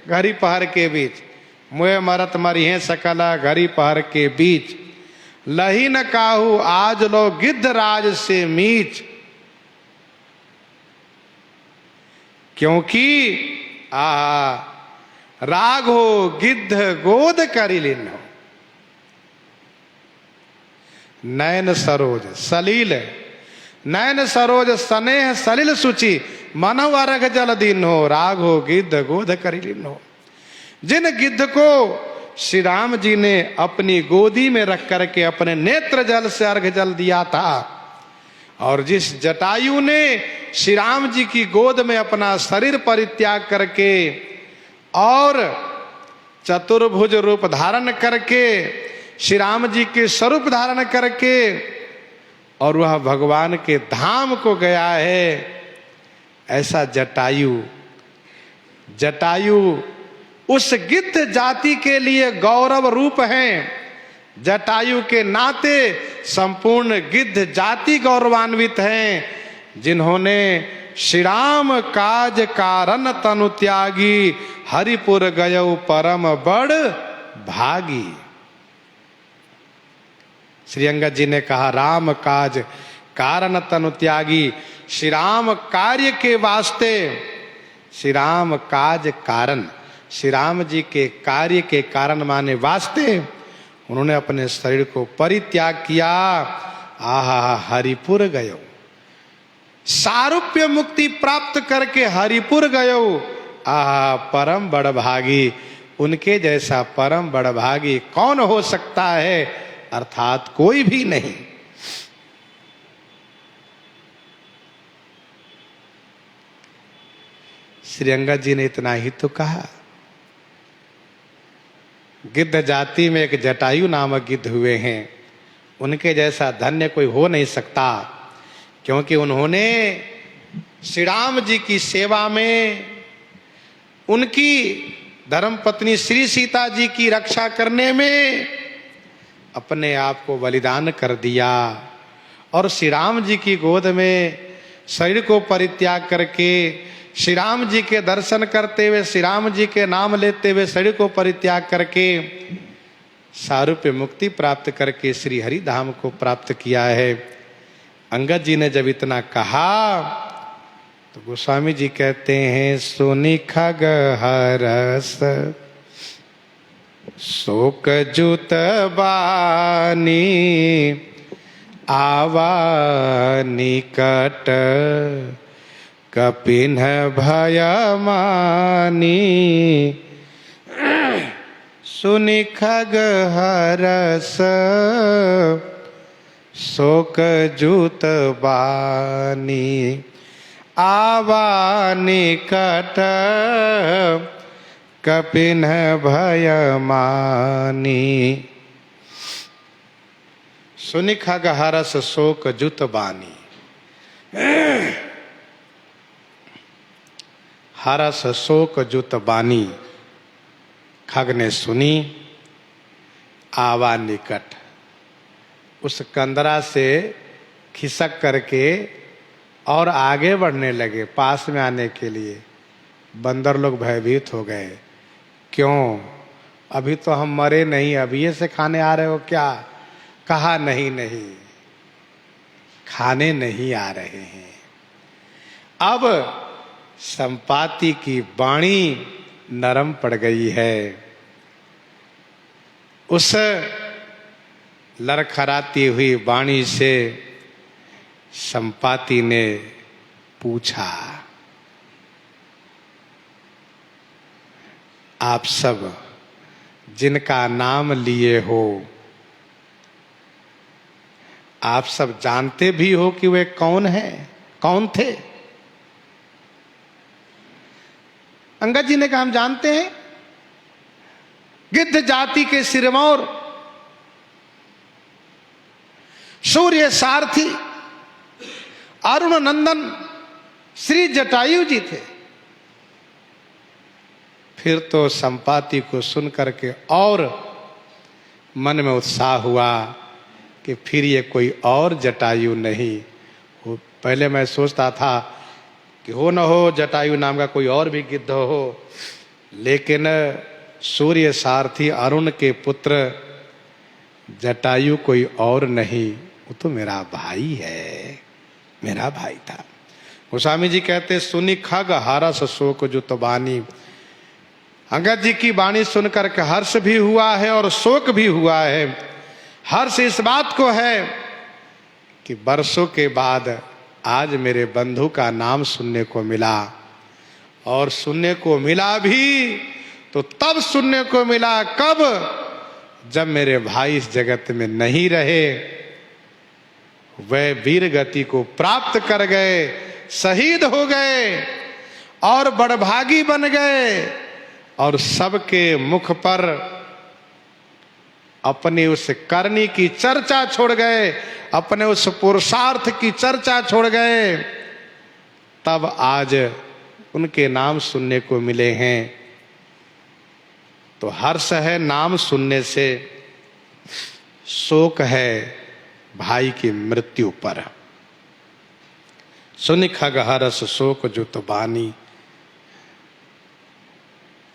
घड़ी पहर के बीच। मुए मरत मरिहे सकल, घड़ी पहर के बीच। लही न काहू आज लो गिद्ध राज से मीच, क्योंकि राग हो गिद्ध गोद करी लिन्हो। नयन सरोज सलील, नयन सरोज स्नेह सलिल सुचि, मनव अर्घ जल दीन्हो, राग हो गिद्ध गोद करी लिन्हो। जिन गिद्ध को श्री राम जी ने अपनी गोदी में रख करके अपने नेत्र जल से अर्घ जल दिया था, और जिस जटायु ने श्री राम जी की गोद में अपना शरीर परित्याग करके और चतुर्भुज रूप धारण करके, श्री राम जी के स्वरूप धारण करके, और वह भगवान के धाम को गया है, ऐसा जटायु, जटायु उस गिद्ध जाति के लिए गौरव रूप हैं। जटायु के नाते संपूर्ण गिद्ध जाति गौरवान्वित हैं, जिन्होंने श्री राम काज कारण तनु त्यागी, हरिपुर गयौ परम बड़ भागी। श्री अंगद जी ने कहा राम काज कारण तनु त्यागी। श्री राम कार्य के वास्ते, श्री राम काज कारण, श्री राम जी के कार्य के कारण माने वास्ते उन्होंने अपने शरीर को परित्याग किया। आहा हरिपुर गयो, सारूप्य मुक्ति प्राप्त करके हरिपुर गयो। आहा परम बड़भागी, उनके जैसा परम बड़भागी कौन हो सकता है, अर्थात कोई भी नहीं। श्री अंगद जी ने इतना ही तो कहा। गिद्ध जाति में एक जटायु नामक गिद्ध हुए हैं। उनके जैसा धन्य कोई हो नहीं सकता, क्योंकि उन्होंने श्री राम जी की सेवा में, उनकी धर्मपत्नी श्री सीता जी की रक्षा करने में अपने आप को बलिदान कर दिया और श्री राम जी की गोद में शरीर को परित्याग करके श्री राम जी के दर्शन करते हुए, श्री राम जी के नाम लेते हुए शरीर को परित्याग करके सारूप्य मुक्ति प्राप्त करके श्री हरि धाम को प्राप्त किया है। अंगद जी ने जब इतना कहा तो गोस्वामी जी कहते हैं, सुनि खगहरस शोक जुत बानी आवा निकट कपिन भय मानी। सुनि खगहरस शोक जुत बानी आवा निकट कपिन भय मानी। सुनि खगहरस शोक जुत बानी। हरस शोक जुत बानी, खग ने सुनी, आवा निकट, उस कंदरा से खिसक करके और आगे बढ़ने लगे पास में आने के लिए। बंदर लोग भयभीत हो गए, क्यों? अभी तो हम मरे नहीं, अभी ये से खाने आ रहे हो क्या? कहा नहीं नहीं, खाने नहीं आ रहे हैं। अब संपाति की वाणी नरम पड़ गई है। उस लड़खड़ाती हुई वाणी से संपाति ने पूछा, आप सब जिनका नाम लिए हो, आप सब जानते भी हो कि वे कौन हैं, कौन थे? अंगद जी ने कहा, हम जानते हैं, गिद्ध जाति के सिरमौर सूर्य सारथी अरुण नंदन श्री जटायु जी थे। फिर तो संपाति को सुन करके और मन में उत्साह हुआ कि फिर ये कोई और जटायु नहीं हो। पहले मैं सोचता था कि हो न हो जटायु नाम का कोई और भी गिद्ध हो, लेकिन सूर्य सारथी अरुण के पुत्र जटायु कोई और नहीं, वो तो मेरा भाई है, मेरा भाई था। गोस्वामी जी कहते, सुनि खग हरस शोक जुत बानी। अंगद जी की वाणी सुनकर के हर्ष भी हुआ है और शोक भी हुआ है। हर्ष इस बात को है कि वर्षों के बाद आज मेरे बंधु का नाम सुनने को मिला, और सुनने को मिला भी तो तब सुनने को मिला कब? जब मेरे भाई इस जगत में नहीं रहे, वे वीर गति को प्राप्त कर गए, शहीद हो गए और बड़भागी बन गए, और सबके मुख पर अपनी उस करनी की चर्चा छोड़ गए, अपने उस पुरुषार्थ की चर्चा छोड़ गए। तब आज उनके नाम सुनने को मिले हैं। तो हर्ष है नाम सुनने से, शोक है भाई की मृत्यु पर। सुनि खग हरस शोक जुत बानी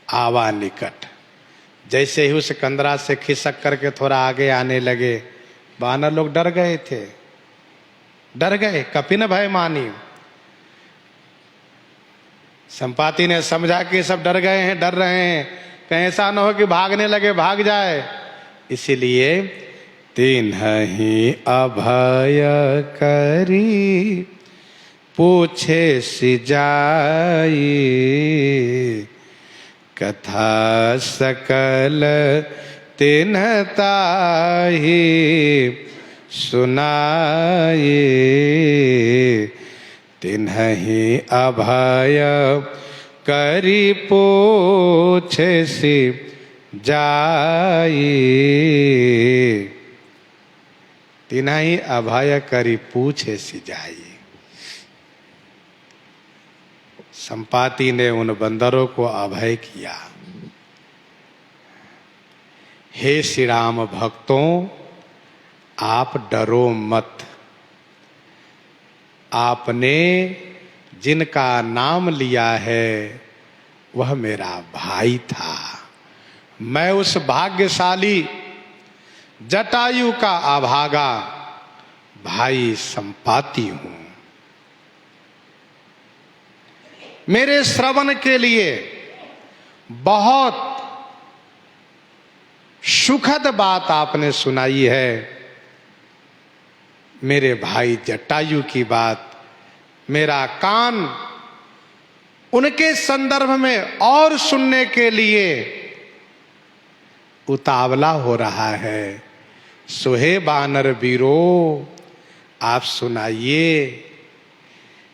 आवा निकट। जैसे ही उस कंदरा से खिसक करके थोड़ा आगे आने लगे, वानर लोग डर गए थे, डर गए, कपिन भय मानी। संपाति ने समझा कि सब डर गए हैं, डर रहे हैं, कहीं ऐसा न हो कि भागने लगे, भाग जाए। इसीलिए तिन्हि अभय करी पूछे सि जाई, कथा सकल तिन्ह ताहि सुनाई। तिन्हि अभय करी पूछे सि जाई, तिनाही अभय करी पूछे सिजाई। संपाति ने उन बंदरों को अभय किया, हे श्री राम भक्तों, आप डरो मत। आपने जिनका नाम लिया है वह मेरा भाई था। मैं उस भाग्यशाली जटायु का अभागा भाई संपाति हूं। मेरे श्रवण के लिए बहुत सुखद बात आपने सुनाई है। मेरे भाई जटायु की बात मेरा कान उनके संदर्भ में और सुनने के लिए उतावला हो रहा है। सोहे बानर वीरो, आप सुनाइए,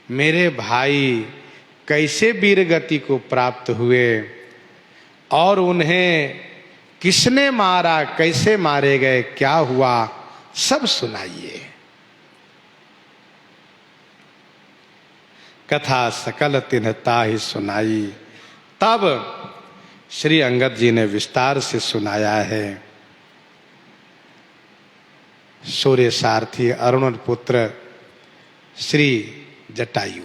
मेरे भाई कैसे वीर गति को प्राप्त हुए और उन्हें किसने मारा, कैसे मारे गए, क्या हुआ, सब सुनाइए। कथा सकल तिन्ह ताहि सुनाई। तब श्री अंगद जी ने विस्तार से सुनाया है। सूर्य सारथी अरुण पुत्र श्री जटायु,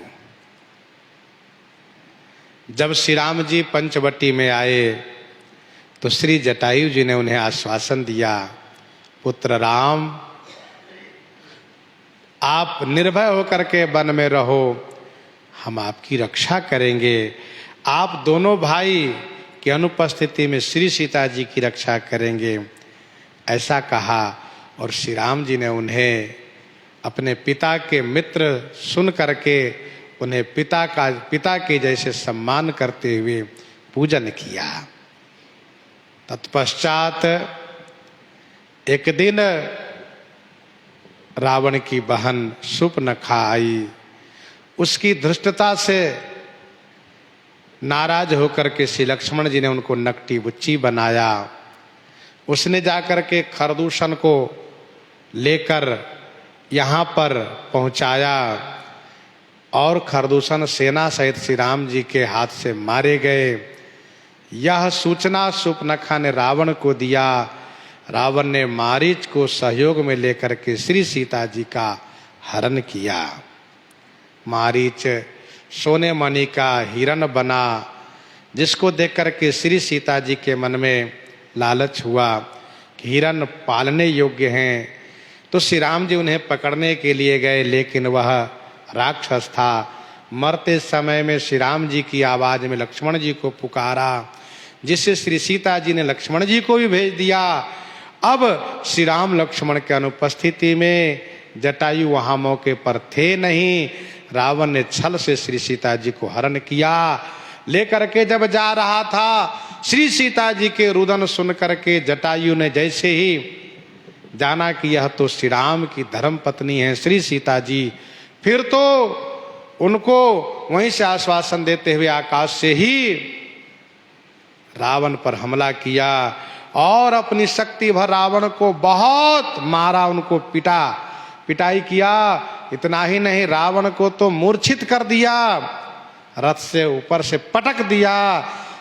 जब श्री राम जी पंचवटी में आए तो श्री जटायु जी ने उन्हें आश्वासन दिया, पुत्र राम, आप निर्भय होकर के वन में रहो, हम आपकी रक्षा करेंगे। आप दोनों भाई की अनुपस्थिति में श्री सीता जी की रक्षा करेंगे, ऐसा कहा। और श्री राम जी ने उन्हें अपने पिता के मित्र सुन करके उन्हें पिता के जैसे सम्मान करते हुए पूजन किया। तत्पश्चात एक दिन रावण की बहन शूर्पणखा आई। उसकी धृष्टता से नाराज होकर के श्री लक्ष्मण जी ने उनको नकटी बुच्ची बनाया। उसने जाकर के खरदूषण को लेकर यहाँ पर पहुँचाया और खरदूषण सेना सहित श्री राम जी के हाथ से मारे गए। यह सूचना शूर्पणखा ने रावण को दिया। रावण ने मारीच को सहयोग में लेकर के श्री सीता जी का हरण किया। मारीच सोने मणि का हिरण बना, जिसको देख करके श्री सीता जी के मन में लालच हुआ कि हिरण पालने योग्य हैं। तो श्री राम जी उन्हें पकड़ने के लिए गए, लेकिन वह राक्षस था। मरते समय में श्री राम जी की आवाज में लक्ष्मण जी को पुकारा, जिससे श्री सीता जी ने लक्ष्मण जी को भी भेज दिया। अब श्री राम लक्ष्मण के अनुपस्थिति में जटायु वहां मौके पर थे नहीं। रावण ने छल से श्री सीता जी को हरण किया। लेकर के जब जा रहा था, श्री सीता जी के रुदन सुन करके जटायु ने जैसे ही जाना कि यह तो श्री राम की धर्म पत्नी है श्री सीता जी, फिर तो उनको वहीं से आश्वासन देते हुए आकाश से ही रावण पर हमला किया और अपनी शक्ति भर रावण को बहुत मारा, उनको पिटाई किया। इतना ही नहीं, रावण को तो मूर्छित कर दिया, रथ से ऊपर से पटक दिया।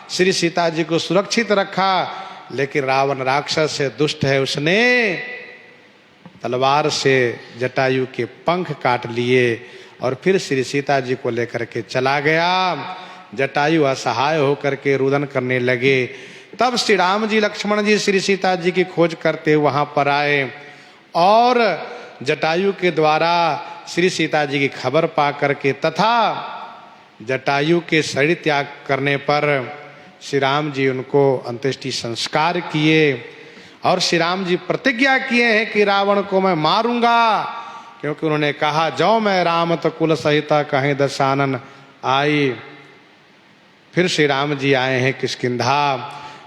श्री सीता जी को सुरक्षित रखा, लेकिन रावण राक्षस है, दुष्ट है, उसने तलवार से जटायु के पंख काट लिए और फिर श्री सीता जी को लेकर के चला गया। जटायु असहाय होकर के रुदन करने लगे। तब श्री राम जी लक्ष्मण जी श्री सीता जी की खोज करते हुए वहां पर आए और जटायु के द्वारा श्री सीता जी की खबर पा करके तथा जटायु के शरीर त्याग करने पर श्री राम जी उनको अंत्येष्टि संस्कार किए और श्री राम जी प्रतिज्ञा किए हैं कि रावण को मैं मारूंगा, क्योंकि उन्होंने कहा, जो मैं राम तो कुल सहिता कहीं दशानन आई। फिर श्री राम जी आए हैं किष्किंधा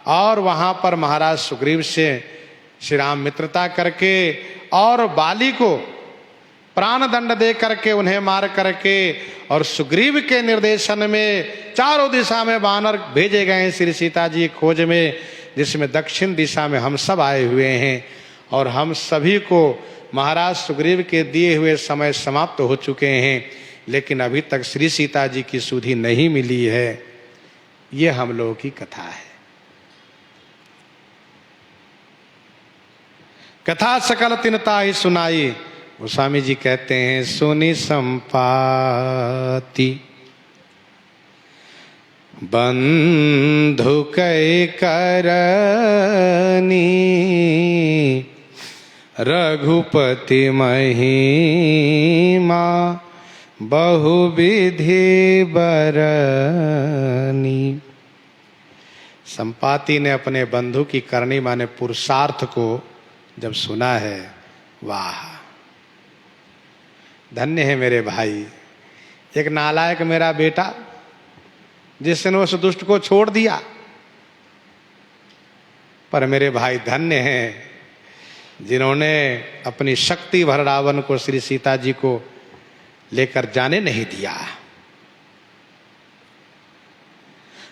और वहां पर महाराज सुग्रीव से श्री राम मित्रता करके और बाली को प्राण दंड दे करके उन्हें मार करके और सुग्रीव के निर्देशन में चारों दिशा में बानर भेजे गए श्री सीता जी खोज में। जिसमें दक्षिण दिशा में हम सब आए हुए हैं और हम सभी को महाराज सुग्रीव के दिए हुए समय समाप्त हो चुके हैं, लेकिन अभी तक श्री सीता जी की सुधि नहीं मिली है। ये हम लोगों की कथा है। कथा सकल तिनता ही सुनाई। गोस्वामी जी कहते हैं, सुनी संपाति बंधु कै करनी, रघुपति महिमा बहुविधि बरनी। संपाति ने अपने बंधु की करनी माने पुरुषार्थ को जब सुना है, वाह धन्य है मेरे भाई। एक नालायक मेरा बेटा जिसने उस दुष्ट को छोड़ दिया, पर मेरे भाई धन्य हैं जिन्होंने अपनी शक्ति भर रावण को श्री सीता जी को लेकर जाने नहीं दिया।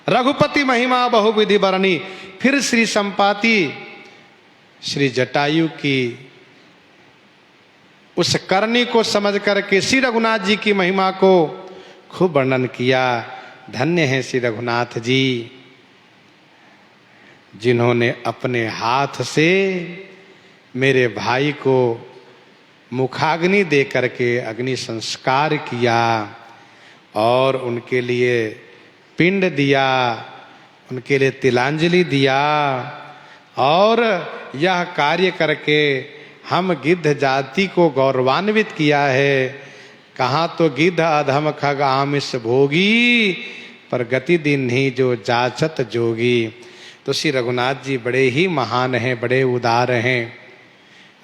रघुपति महिमा बहुविधि बरनी। फिर श्री संपाति श्री जटायु की उस करनी को समझ करके श्री रघुनाथ जी की महिमा को खूब वर्णन किया। धन्य है श्री रघुनाथ जी जिन्होंने अपने हाथ से मेरे भाई को मुखाग्नि दे करके अग्नि संस्कार किया और उनके लिए पिंड दिया, उनके लिए तिलांजलि दिया। और यह कार्य करके हम गिद्ध जाति को गौरवान्वित किया है। कहाँ तो गिद्ध अधम खग आमिष भोगी, पर गति दिन ही जो जाचत जोगी। तो श्री रघुनाथ जी बड़े ही महान हैं, बड़े उदार हैं।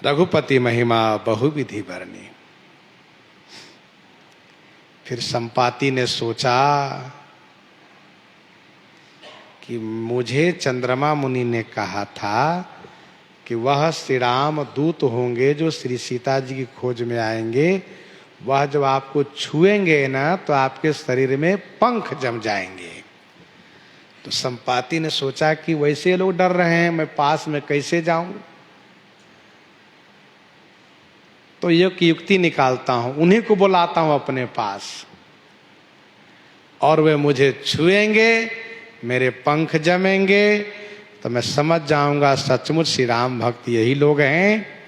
रघुपति महिमा बहुविधि बरनी। फिर संपाति ने सोचा कि मुझे चंद्रमा मुनि ने कहा था कि वह श्री राम दूत होंगे जो श्री सीता जी की खोज में आएंगे। वह जब आपको छुएंगे ना तो आपके शरीर में पंख जम जाएंगे। तो संपाति ने सोचा कि वैसे लोग डर रहे हैं, मैं पास में कैसे जाऊं। तो एक युक्ति निकालता हूं, उन्हीं को बुलाता हूं अपने पास और वे मुझे छुएंगे, मेरे पंख जमेंगे, तो मैं समझ जाऊंगा सचमुच श्री राम भक्त यही लोग हैं।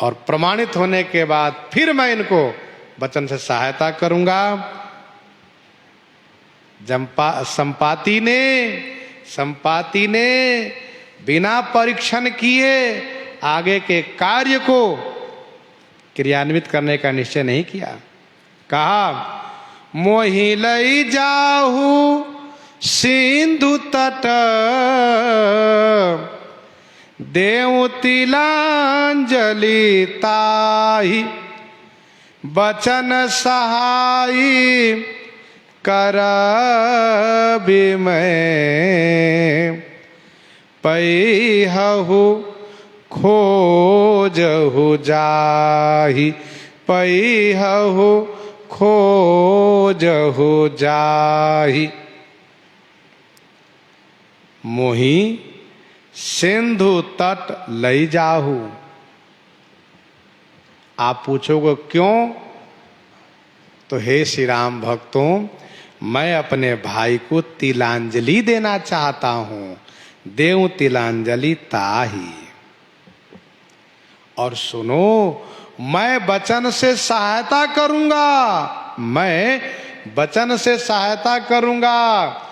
और प्रमाणित होने के बाद फिर मैं इनको वचन से सहायता करूंगा। संपाति ने बिना परीक्षण किए आगे के कार्य को क्रियान्वित करने का निश्चय नहीं किया। कहा, मोहि लई जाहू सिंधु तट, देव तिलांजलि ताहि, बचन सहाई करबि मैं, पैहु खोजहु जाहि, पैहु खोजहु जाहि। मोहि सिंधु तट लई जाहू। आप पूछोगे क्यों? तो हे श्री राम भक्तों, मैं अपने भाई को तिलांजलि देना चाहता हूं। देव तिलांजलि ताहि। और सुनो, मैं वचन से सहायता करूंगा, मैं वचन से सहायता करूंगा।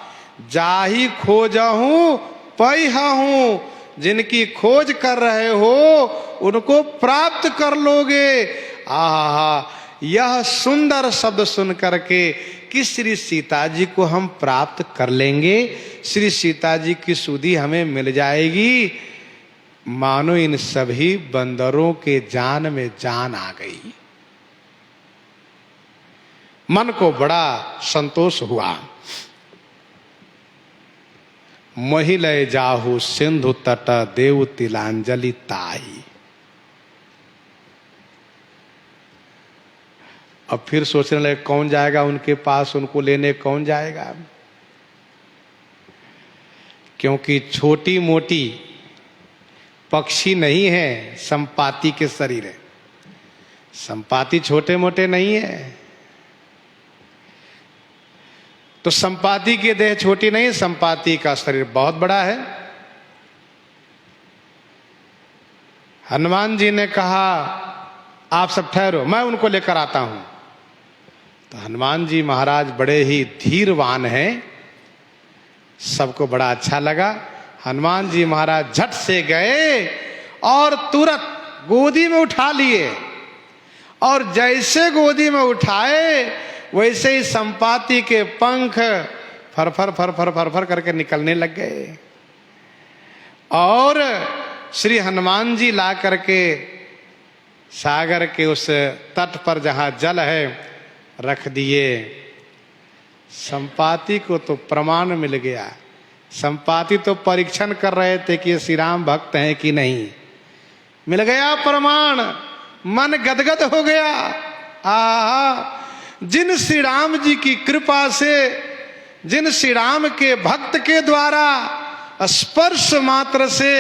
जाहि खोजहूं पैहूं, जिनकी खोज कर रहे हो उनको प्राप्त कर लोगे। आहा, यह सुंदर शब्द सुन करके कि श्री सीता जी को हम प्राप्त कर लेंगे, श्री सीता जी की सुधि हमें मिल जाएगी। मानो इन सभी बंदरों के जान में जान आ गई। मन को बड़ा संतोष हुआ। मोहि लय जाहू सिंधु तट, देव तिलांजलि ताहि। अब फिर सोचने लगे कौन जाएगा उनके पास, उनको लेने कौन जाएगा। क्योंकि छोटी मोटी पक्षी नहीं है, संपाति के शरीर है। संपाति छोटे मोटे नहीं है। तो संपाति की देह छोटी नहीं, संपाति का शरीर बहुत बड़ा है। हनुमान जी ने कहा आप सब ठहरो, मैं उनको लेकर आता हूं। तो हनुमान जी महाराज बड़े ही धीरवान हैं, सबको बड़ा अच्छा लगा। हनुमान जी महाराज झट से गए और तुरंत गोदी में उठा लिए, और जैसे गोदी में उठाए वैसे ही संपाति के पंख फरफर फरफर फरफर करके निकलने लग गए, और श्री हनुमान जी ला करके सागर के उस तट पर जहां जल है रख दिए। संपाति को तो प्रमाण मिल गया। संपाति तो परीक्षण कर रहे थे कि ये श्री राम भक्त हैं कि नहीं। मिल गया प्रमाण, मन गदगद हो गया। जिन श्री राम जी की कृपा से, जिन श्री राम के भक्त के द्वारा स्पर्श मात्र से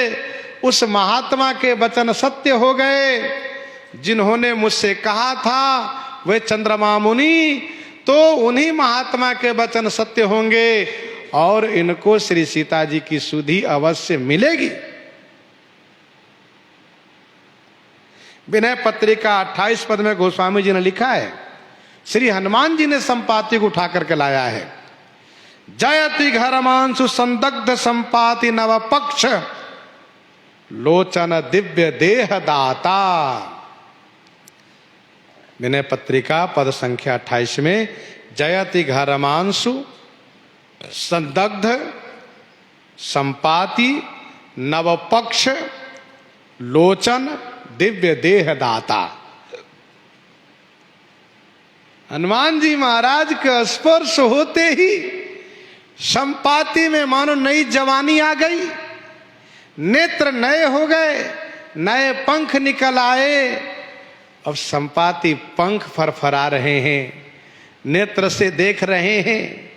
उस महात्मा के वचन सत्य हो गए, जिन्होंने मुझसे कहा था वे चंद्रमा मुनि, तो उन्हीं महात्मा के वचन सत्य होंगे और इनको श्री सीता जी की सुधि अवश्य मिलेगी। विनय पत्रिका 28 पद में गोस्वामी जी ने लिखा है, श्री हनुमान जी ने संपाति को उठा करके लाया है। जयति घरमांसु संदग्ध संपाति नव पक्ष लोचन दिव्य देह दाता। विनय पत्रिका पद संख्या 28 में जयति घरमांसु संदग्ध संपाति नवपक्ष लोचन दिव्य देह दाता। हनुमान जी महाराज का स्पर्श होते ही संपाति में मानो नई जवानी आ गई, नेत्र नए हो गए, नए पंख निकल आए। अब संपाति पंख फरफरा रहे हैं, नेत्र से देख रहे हैं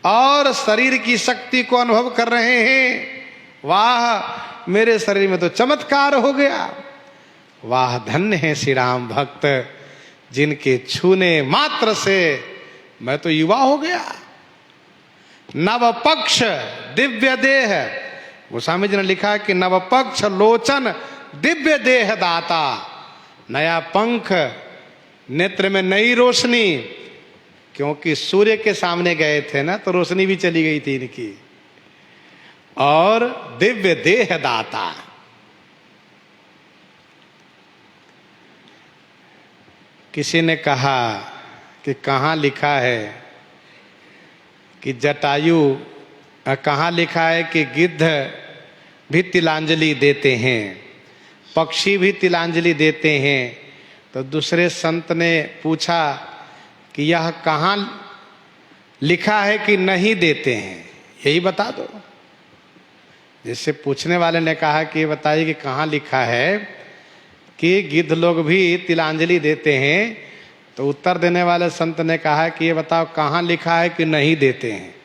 और शरीर की शक्ति को अनुभव कर रहे हैं। वाह, मेरे शरीर में तो चमत्कार हो गया। वाह, धन्य है श्री राम भक्त, जिनके छूने मात्र से मैं तो युवा हो गया। नवपक्ष दिव्य देह, गोस्वामी जी ने लिखा कि नवपक्ष लोचन दिव्य देह दाता। नया पंख, नेत्र में नई रोशनी, क्योंकि सूर्य के सामने गए थे ना, तो रोशनी भी चली गई थी इनकी। और दिव्य देह दाता। किसी ने कहा कि कहाँ लिखा है कि जटायु, कहाँ लिखा है कि गिद्ध भी तिलांजलि देते हैं, पक्षी भी तिलांजलि देते हैं। तो दूसरे संत ने पूछा कि यह कहाँ लिखा है कि नहीं देते हैं, यही बता दो। जिससे पूछने वाले ने कहा कि ये बताइए कि कहाँ लिखा है कि गिद्ध लोग भी तिलांजलि देते हैं। तो उत्तर देने वाले संत ने कहा कि ये बताओ कहाँ लिखा है कि नहीं देते हैं।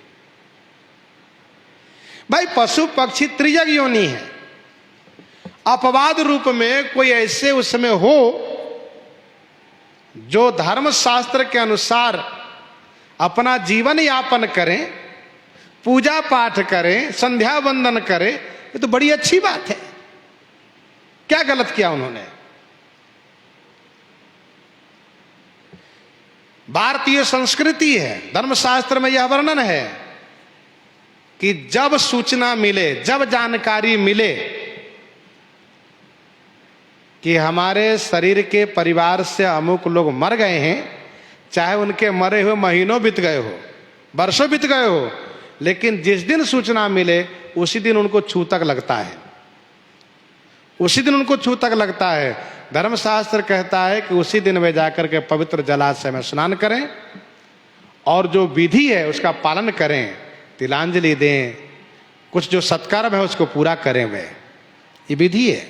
भाई, पशु पक्षी त्रिजग योनि है। अपवाद रूप में कोई ऐसे उसमें हो जो धर्म शास्त्र के अनुसार अपना जीवन यापन करें, पूजा पाठ करें, संध्या वंदन करें, ये तो बड़ी अच्छी बात है। क्या गलत किया उन्होंने? भारतीय संस्कृति है, धर्मशास्त्र में यह वर्णन है कि जब सूचना मिले, जब जानकारी मिले कि हमारे शरीर के परिवार से अमुक लोग मर गए हैं, चाहे उनके मरे हुए महीनों बीत गए हो, वर्षों बीत गए हो, लेकिन जिस दिन सूचना मिले उसी दिन उनको छूतक लगता है, उसी दिन उनको छूतक लगता है। धर्मशास्त्र कहता है कि उसी दिन वे जाकर के पवित्र जलाशय में स्नान करें और जो विधि है उसका पालन करें, तिलांजलि दें, कुछ जो सत्कर्म है उसको पूरा करें, वे ये विधि है।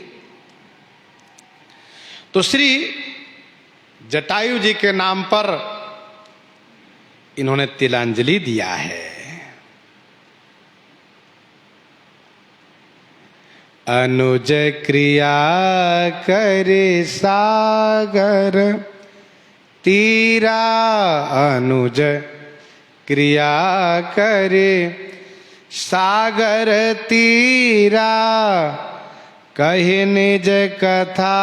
तो श्री जटायु जी के नाम पर इन्होंने तिलांजलि दिया है। अनुज क्रिया करे सागर तीरा, अनुज क्रिया करे सागर तीरा, कहि निज कथा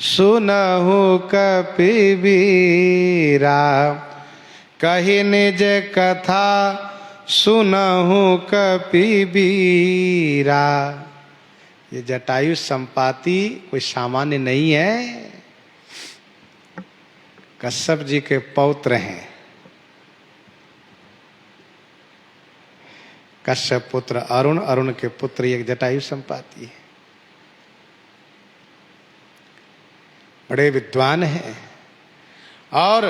सुनहु कपिबीरा, कहि निज कथा सुनहु कपिबीरा। ये जटायु संपाति कोई सामान्य नहीं है, कश्यप जी के पौत्र हैं। कश्यप पुत्र अरुण, अरुण के पुत्र एक जटायु संपाति है। बड़े विद्वान हैं। और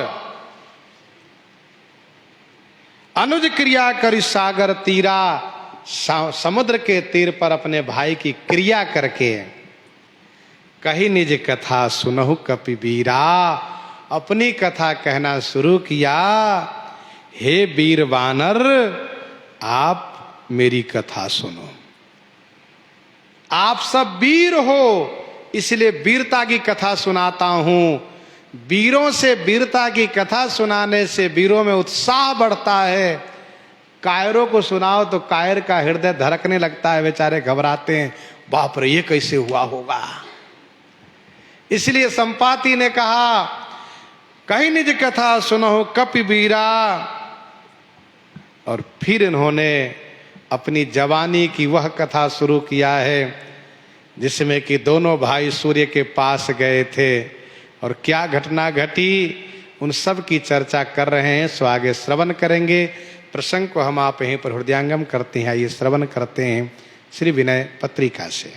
अनुज क्रिया करि सागर तीरा, समुद्र के तीर पर अपने भाई की क्रिया करके कही निज कथा सुनहु कपिबीरा, अपनी कथा कहना शुरू किया। हे वीर वानर, आप मेरी कथा सुनो। आप सब वीर हो, इसलिए वीरता की कथा सुनाता हूं। वीरों से वीरता की कथा सुनाने से वीरों में उत्साह बढ़ता है। कायरों को सुनाओ तो कायर का हृदय धड़कने लगता है, बेचारे घबराते हैं, बाप रे ये कैसे हुआ होगा। इसलिए संपाति ने कहा कहीं निज कथा सुनो कपिबीरा। और फिर इन्होंने अपनी जवानी की वह कथा शुरू किया है जिसमें कि दोनों भाई सूर्य के पास गए थे और क्या घटना घटी, उन सब की चर्चा कर रहे हैं। सो आगे श्रवण करेंगे। प्रसंग को हम आप यहीं पर हृदयंगम करते हैं। आइए श्रवण करते हैं श्री विनय पत्रिका से।